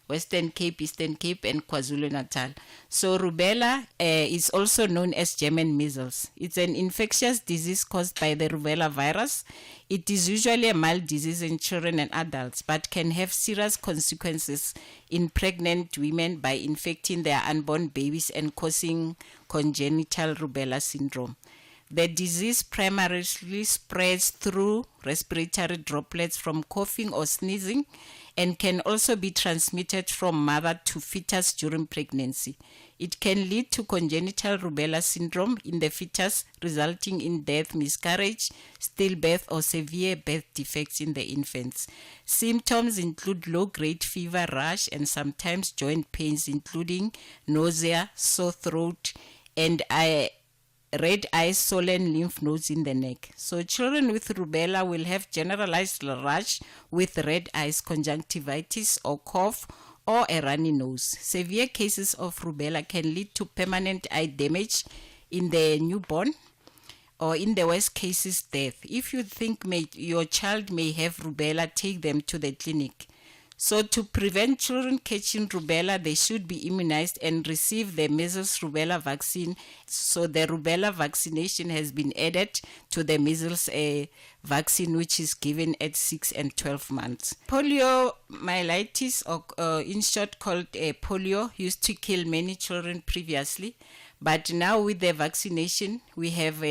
Western Cape, Eastern Cape, and KwaZulu-Natal. So rubella is also known as German measles. It's an infectious disease caused by the rubella virus. It is usually a mild disease in children and adults, but can have serious consequences in pregnant women by infecting their unborn babies and causing congenital rubella syndrome. The disease primarily spreads through respiratory droplets from coughing or sneezing, and can also be transmitted from mother to fetus during pregnancy. It can lead to congenital rubella syndrome in the fetus, resulting in death, miscarriage, stillbirth, or severe birth defects in the infants. Symptoms include low-grade fever, rash, and sometimes joint pains, including nausea, sore throat, and red eyes, swollen lymph nodes in the neck. So children with rubella will have generalized rash with red eyes, conjunctivitis or cough, or a runny nose. Severe cases of rubella can lead to permanent eye damage in the newborn, or in the worst cases, death. If you think your child may have rubella, take them to the clinic. So to prevent children catching rubella, they should be immunized and receive the measles rubella vaccine. So the rubella vaccination has been added to the measles vaccine, which is given at 6 and 12 months. Poliomyelitis, or in short called polio, used to kill many children previously. But now with the vaccination, we have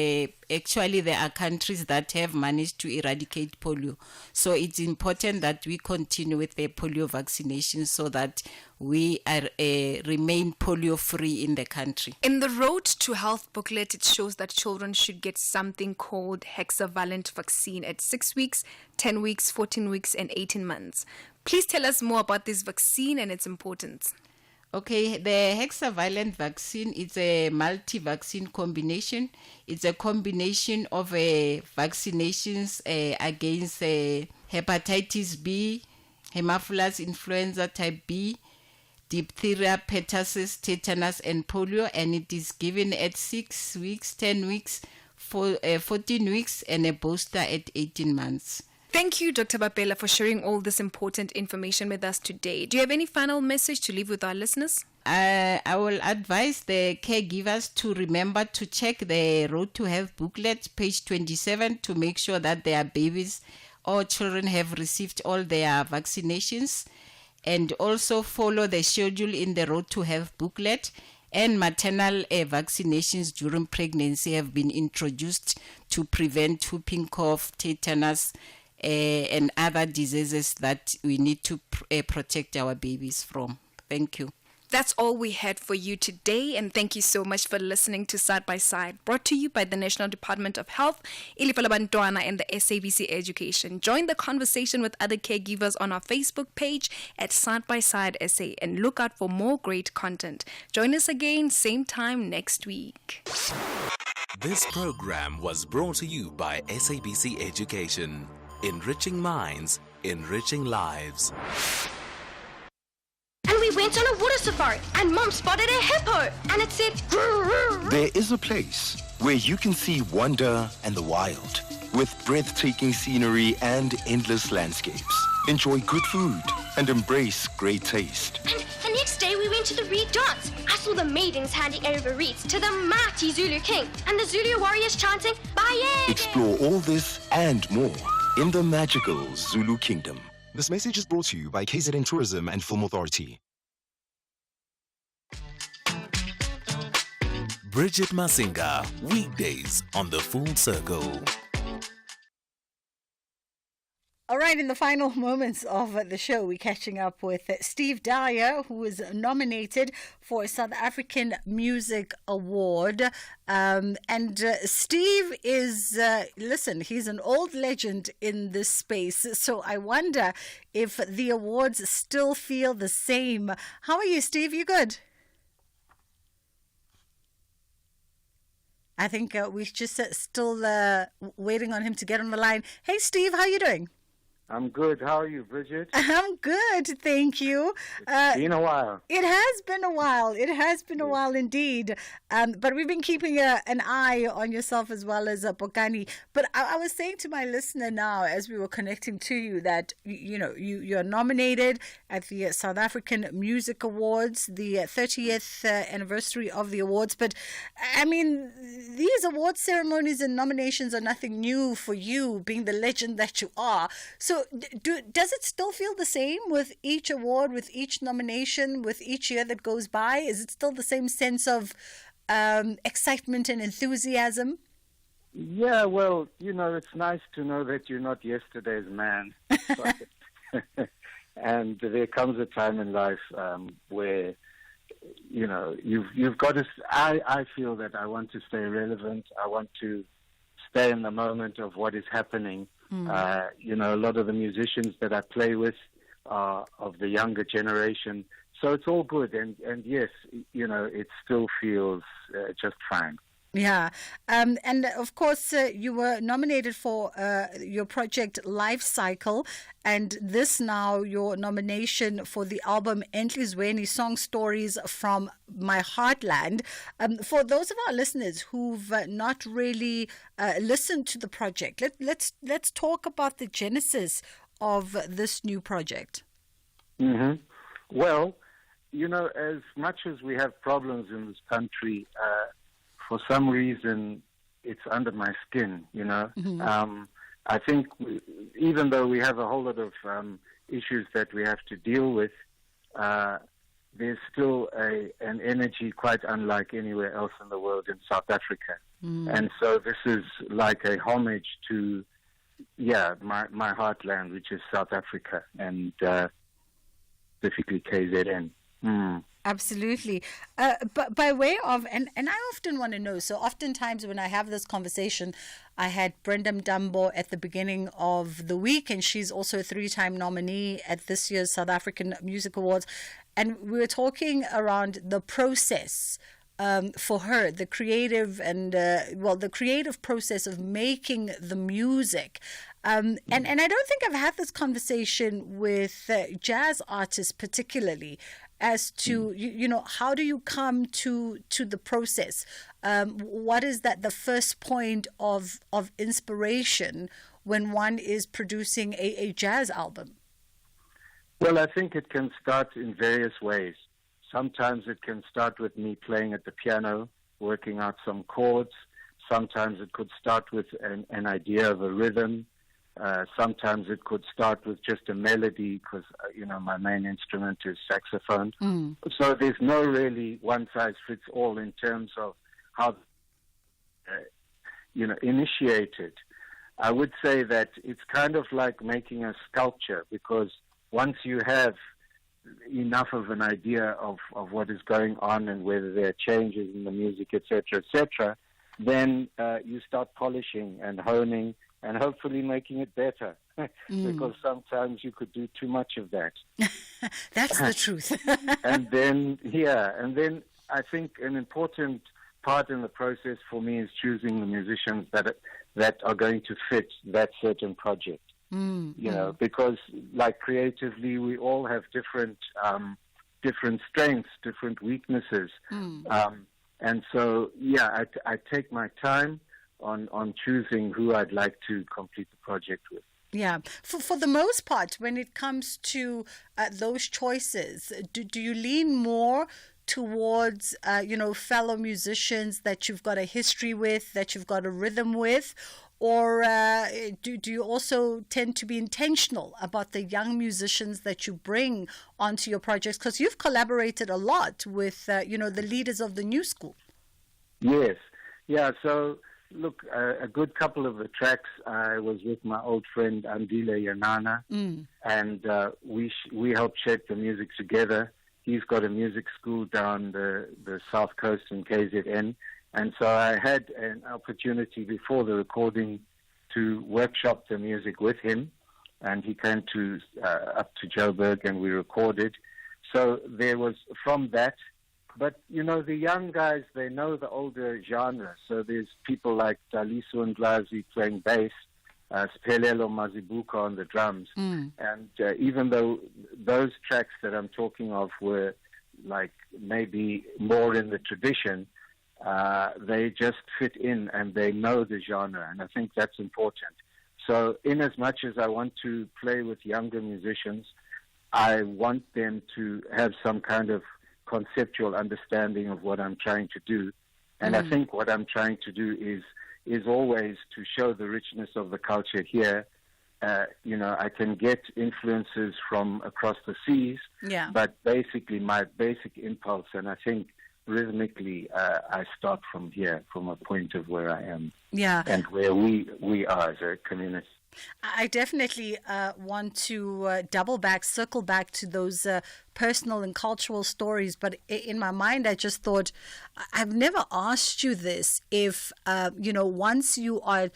actually there are countries that have managed to eradicate polio. So it's important that we continue with the polio vaccination so that we are remain polio free in the country. In the Road to Health booklet, it shows that children should get something called hexavalent vaccine at 6 weeks, 10 weeks, 14 weeks, and 18 months. Please tell us more about this vaccine and its importance. Okay, the hexavalent vaccine is a multi-vaccine combination. It's a combination of vaccinations against hepatitis B, Haemophilus influenza type B, diphtheria, pertussis, tetanus, and polio, and it is given at 6 weeks, 10 weeks, 14 weeks, and a booster at 18 months. Thank you, Dr. Bapela, for sharing all this important information with us today. Do you have any final message to leave with our listeners? I will advise the caregivers to remember to check the Road to Health booklet, page 27, to make sure that their babies or children have received all their vaccinations, and also follow the schedule in the Road to Health booklet. And maternal vaccinations during pregnancy have been introduced to prevent whooping cough, tetanus, and other diseases that we need to protect our babies from. Thank you. That's all we had for you today, and thank you so much for listening to Side by Side, brought to you by the National Department of Health, Ilifa Labantwana, and the SABC Education. Join the conversation with other caregivers on our Facebook page at Side by Side SA, and look out for more great content. Join us again, same time next week. This program was brought to you by SABC Education. Enriching minds, enriching lives. And we went on a water safari, and Mom spotted a hippo, and it said, There is a place where you can see wonder and the wild, with breathtaking scenery and endless landscapes. Enjoy good food and embrace great taste. And the next day we went to the reed dance. I saw the maidens handing over reeds to the mighty Zulu king, and the Zulu warriors chanting, Baye! Explore all this and more in the magical Zulu Kingdom. This message is brought to you by KZN Tourism and Film Authority. Bridget Masinga, weekdays on The Full Circle. All right, in the final moments of the show, we're catching up with Steve Dyer, who was nominated for a South African Music Award. Steve is, listen, he's an old legend in this space. So I wonder if the awards still feel the same. How are you, Steve? You good? I think we're just still waiting on him to get on the line. Hey, Steve, how are you doing? I'm good. How are you, Bridget? I'm good, thank you. It's been a while. It has been a while. It has been a while indeed. But we've been keeping an eye on yourself as well as Bokani. But I was saying to my listener now, as we were connecting to you, that you're nominated at the South African Music Awards, the 30th anniversary of the awards. But I mean, these award ceremonies and nominations are nothing new for you, being the legend that you are. So does it still feel the same with each award, with each nomination, with each year that goes by? Is it still the same sense of excitement and enthusiasm? Yeah, well, it's nice to know that you're not yesterday's man. And there comes a time in life where, you've got to... I feel that I want to stay relevant. I want to stay in the moment of what is happening. A lot of the musicians that I play with are of the younger generation. So it's all good. And yes, it still feels just fine. Yeah. And of course, you were nominated for your project Life Cycle. And this now, your nomination for the album Entlizweni Song Stories from My Heartland. For those of our listeners who've not really listened to the project, let's talk about the genesis of this new project. Mm-hmm. Well, as much as we have problems in this country, for some reason, it's under my skin, Mm-hmm. I think even though we have a whole lot of issues that we have to deal with, there's still an energy quite unlike anywhere else in the world in South Africa. Mm. And so this is like a homage to, my heartland, which is South Africa, and specifically KZN. Mm. Absolutely. But by way of, and I often want to know, so oftentimes when I have this conversation, I had Brenda Mdambo at the beginning of the week, and she's also a 3-time nominee at this year's South African Music Awards. And we were talking around the process for her, the creative and, the creative process of making the music. And I don't think I've had this conversation with jazz artists particularly, as to, how do you come to the process? What is the first point of inspiration when one is producing a jazz album? Well, I think it can start in various ways. Sometimes it can start with me playing at the piano, working out some chords. Sometimes it could start with an idea of a rhythm. Sometimes it could start with just a melody because, my main instrument is saxophone. Mm. So there's no really one-size-fits-all in terms of how, initiated. I would say that it's kind of like making a sculpture, because once you have enough of an idea of what is going on and whether there are changes in the music, etc., then you start polishing and honing and hopefully making it better. Because sometimes you could do too much of that. That's the truth. and then I think an important part in the process for me is choosing the musicians that are going to fit that certain project. Because like creatively, we all have different strengths, different weaknesses. And so, I take my time on choosing who I'd like to complete the project with. Yeah. For the most part, when it comes to those choices, do you lean more towards, fellow musicians that you've got a history with, that you've got a rhythm with? Or do you also tend to be intentional about the young musicians that you bring onto your projects? Because you've collaborated a lot with, the leaders of the new school. Yes. Yeah, so look, a good couple of the tracks, I was with my old friend Andile Yanana, and we helped shape the music together. He's got a music school down the south coast in KZN, and so I had an opportunity before the recording to workshop the music with him, and he came to up to Joburg and we recorded. So there was from that. But, you know, the young guys, they know the older genre. So there's people like Daliso Ndlazi playing bass, Spelelo Mazibuko on the drums. And even though those tracks that I'm talking of were like maybe more in the tradition, they just fit in and they know the genre. And I think that's important. So in as much as I want to play with younger musicians, I want them to have some kind of conceptual understanding of what I'm trying to do. And I think what I'm trying to do is always to show the richness of the culture here. You know, I can get influences from across the seas, but basically my basic impulse, and I think rhythmically, I start from here, from a point of where I am and where we are as a community. I definitely want to circle back to those personal and cultural stories. But in my mind, I just thought, I've never asked you this. If, once you are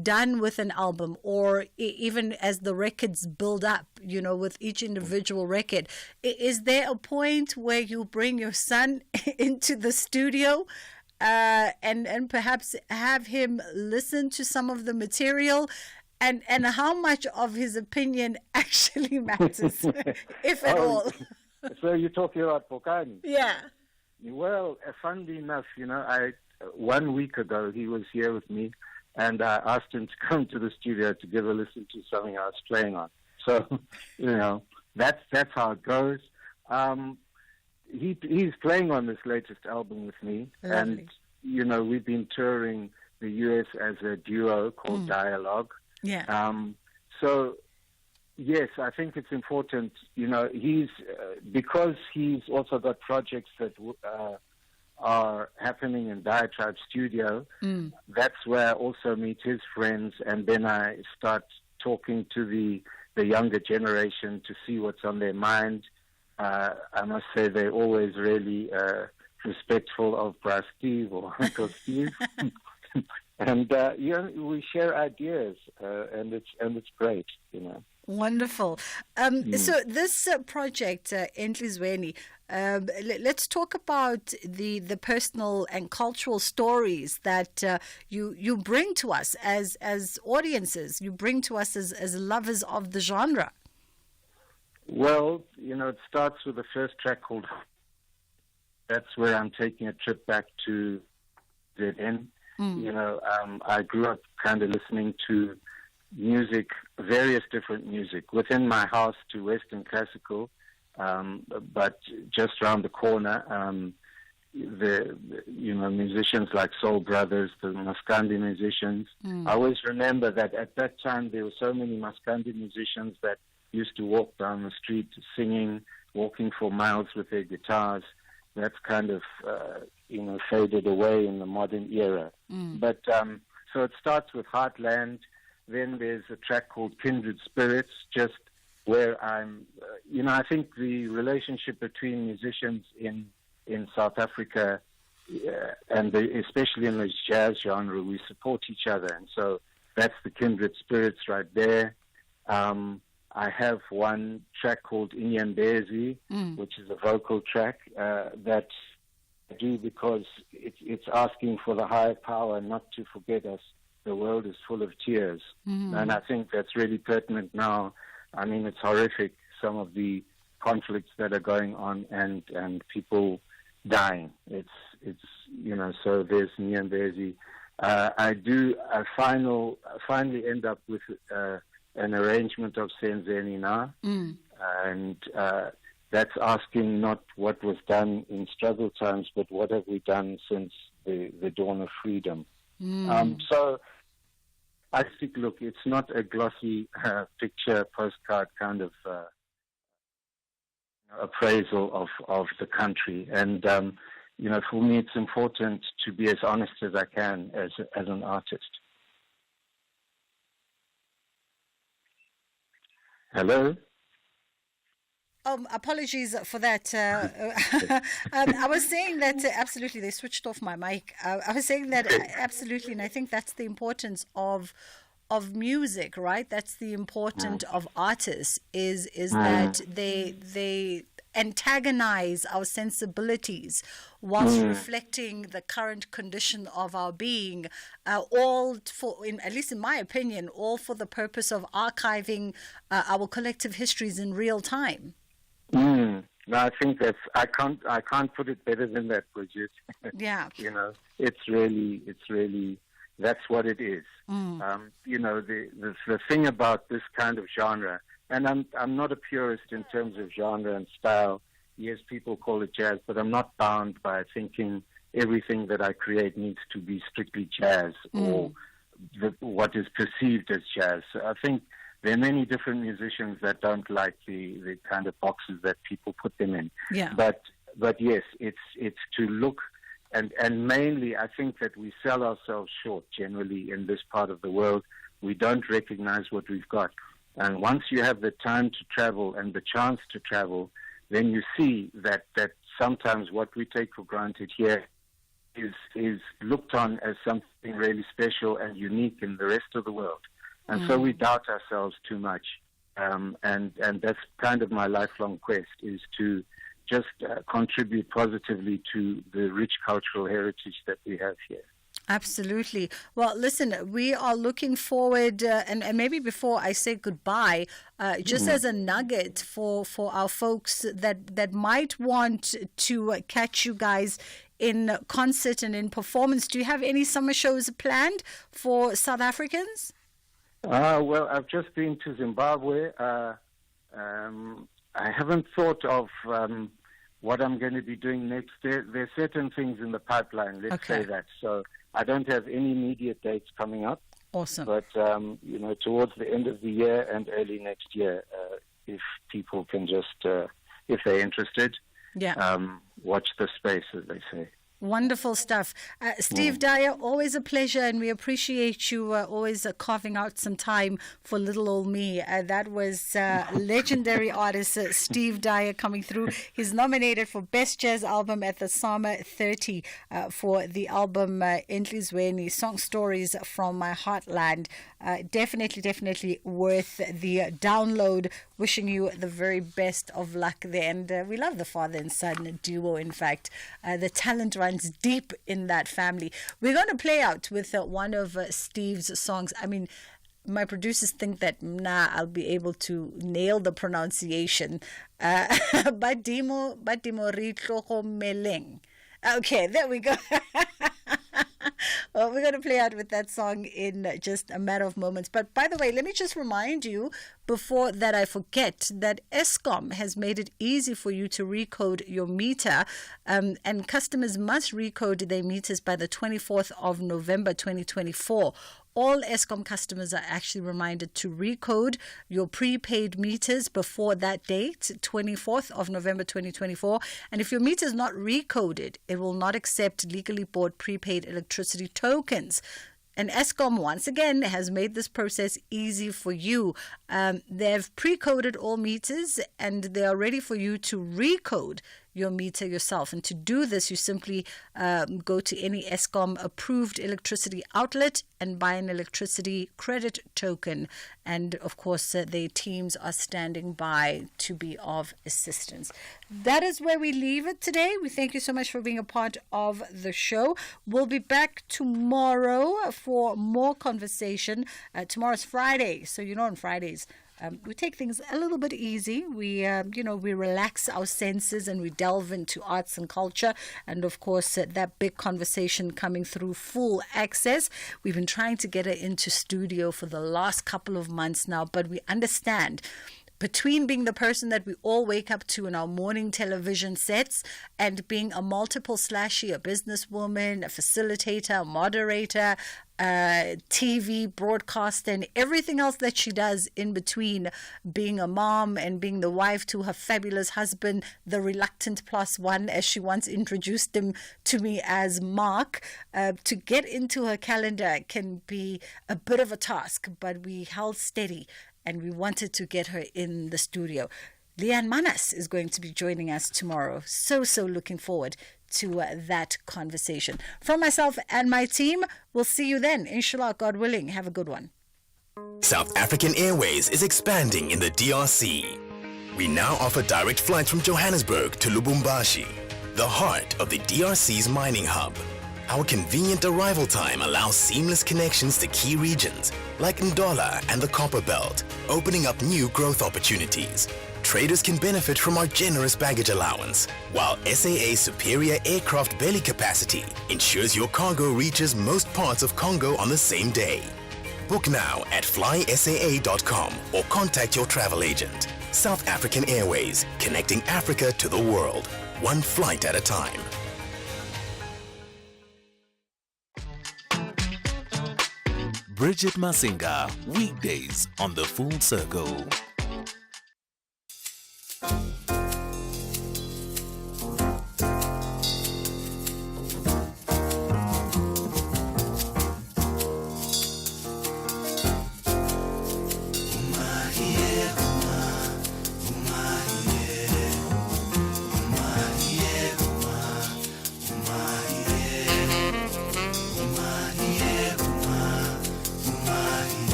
done with an album, or even as the records build up, with each individual record, is there a point where you bring your son into the studio and perhaps have him listen to some of the material? And how much of his opinion actually matters, if at all? So you're talking about Pokani? Yeah. Well, funnily enough, 1 week ago he was here with me, and I asked him to come to the studio to give a listen to something I was playing on. So, that's how it goes. He's playing on this latest album with me, Lovely. And we've been touring the US as a duo called Dialogue. Yeah. So, yes, I think it's important. He's because he's also got projects that are happening in Diatribe Studio. That's where I also meet his friends, and then I start talking to the younger generation to see what's on their mind. I must say they're always really respectful of Bra Steve or Uncle Steve. And we share ideas, and it's great, Wonderful. So this project, Entlizweni, let's talk about the personal and cultural stories that you bring to us as audiences. You bring to us as lovers of the genre. Well, it starts with the first track called. That's where I'm taking a trip back to ZN. I grew up kind of listening to music, various different music, within my house to Western classical, but just around the corner, the musicians like Soul Brothers, the Maskandi musicians. I always remember that at that time there were so many Maskandi musicians that used to walk down the street singing, walking for miles with their guitars. That's kind of, faded away in the modern era. But so it starts with Heartland. Then there's a track called Kindred Spirits, just where I'm, I think the relationship between musicians in South Africa, and especially in the jazz genre, we support each other. And so that's the Kindred Spirits right there. I have one track called Inyembezi, which is a vocal track that I do because it's asking for the higher power not to forget us. The world is full of tears. And I think that's really pertinent now. I mean, it's horrific, some of the conflicts that are going on and people dying. It's so there's Inyembezi. I finally end up with an arrangement of Senzeni Na, and that's asking not what was done in struggle times, but what have we done since the dawn of freedom. So I think, look, it's not a glossy picture, postcard kind of appraisal of the country. And for me, it's important to be as honest as I can as an artist. Hello? Apologies for that. I was saying that absolutely, they switched off my mic. I was saying that absolutely, and I think that's the importance of music, right? That's the importance of artists is that they antagonize our sensibilities whilst reflecting the current condition of our being, all for, at least in my opinion, all for the purpose of archiving our collective histories in real time. No, I think I can't put it better than that, Bridget. Yeah. It's really that's what it is. The thing about this kind of genre, and I'm not a purist in terms of genre and style. Yes, people call it jazz, but I'm not bound by thinking everything that I create needs to be strictly jazz or what is perceived as jazz. So I think there are many different musicians that don't like the kind of boxes that people put them in. Yeah. But yes, it's to look, and mainly I think that we sell ourselves short generally in this part of the world. We don't recognize what we've got. And once you have the time to travel and the chance to travel, then you see that sometimes what we take for granted here is looked on as something really special and unique in the rest of the world. And so we doubt ourselves too much. And that's kind of my lifelong quest, is to just contribute positively to the rich cultural heritage that we have here. Absolutely. Well, listen, we are looking forward, and maybe before I say goodbye, just as a nugget for our folks that might want to catch you guys in concert and in performance, do you have any summer shows planned for South Africans? Well, I've just been to Zimbabwe. I haven't thought of what I'm going to be doing next. There are certain things in the pipeline, let's say that. So I don't have any immediate dates coming up. Awesome. But, towards the end of the year and early next year, if people can just, if they're interested, watch the space, as they say. Wonderful stuff. Steve Dyer, always a pleasure, and we appreciate you always carving out some time for little old me. That was legendary artist Steve Dyer coming through. He's nominated for Best Jazz Album at the Summer 30 for the album Entlizweni, Song Stories from My Heartland. Definitely worth the download. Wishing you the very best of luck there. And we love the father and son duo, in fact. The talent runs deep in that family. We're going to play out with one of Steve's songs. I mean, my producers think that I'll be able to nail the pronunciation. Badimo Ritlogo Meleng. Okay, there we go. Well, we're going to play out with that song in just a matter of moments. But by the way, let me just remind you, before that I forget, that Eskom has made it easy for you to recode your meter, and customers must recode their meters by the 24th of November 2024. All Eskom customers are actually reminded to recode your prepaid meters before that date, 24th of November 2024. And if your meter is not recoded, it will not accept legally bought prepaid electricity tokens. And Eskom, once again, has made this process easy for you. They've pre-coded all meters, and they are ready for you to recode your meter yourself. And to do this, you simply go to any Eskom approved electricity outlet and buy an electricity credit token. And of course, their teams are standing by to be of assistance. That is where we leave it today. We thank you so much for being a part of the show. We'll be back tomorrow for more conversation. Tomorrow's Friday, so on Fridays, we take things a little bit easy. We relax our senses and we delve into arts and culture. And of course, that big conversation coming through full access. We've been trying to get her into studio for the last couple of months now, but we understand between being the person that we all wake up to in our morning television sets and being a multiple slashy, a businesswoman, a facilitator, a moderator, TV broadcast and everything else that she does in between being a mom and being the wife to her fabulous husband, the reluctant plus one, as she once introduced him to me as Mark. To get into her calendar can be a bit of a task, but we held steady and we wanted to get her in the studio. Leanne Manas is going to be joining us tomorrow. So looking forward to that conversation. From myself and my team, we'll see you then. Inshallah, God willing. Have a good one. South African Airways is expanding in the DRC. We now offer direct flights from Johannesburg to Lubumbashi, the heart of the DRC's mining hub. Our convenient arrival time allows seamless connections to key regions like Ndola and the Copper Belt, opening up new growth opportunities. Traders can benefit from our generous baggage allowance, while SAA's superior aircraft belly capacity ensures your cargo reaches most parts of Congo on the same day. Book now at flysaa.com or contact your travel agent. South African Airways, connecting Africa to the world, one flight at a time. Bridget Masinga, weekdays on The Full Circle.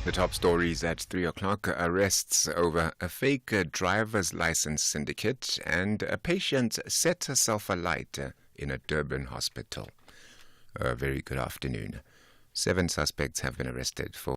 The top stories at 3 o'clock: arrests over a fake driver's license syndicate, and a patient set herself alight in a Durban hospital. A very good afternoon. 7 suspects have been arrested for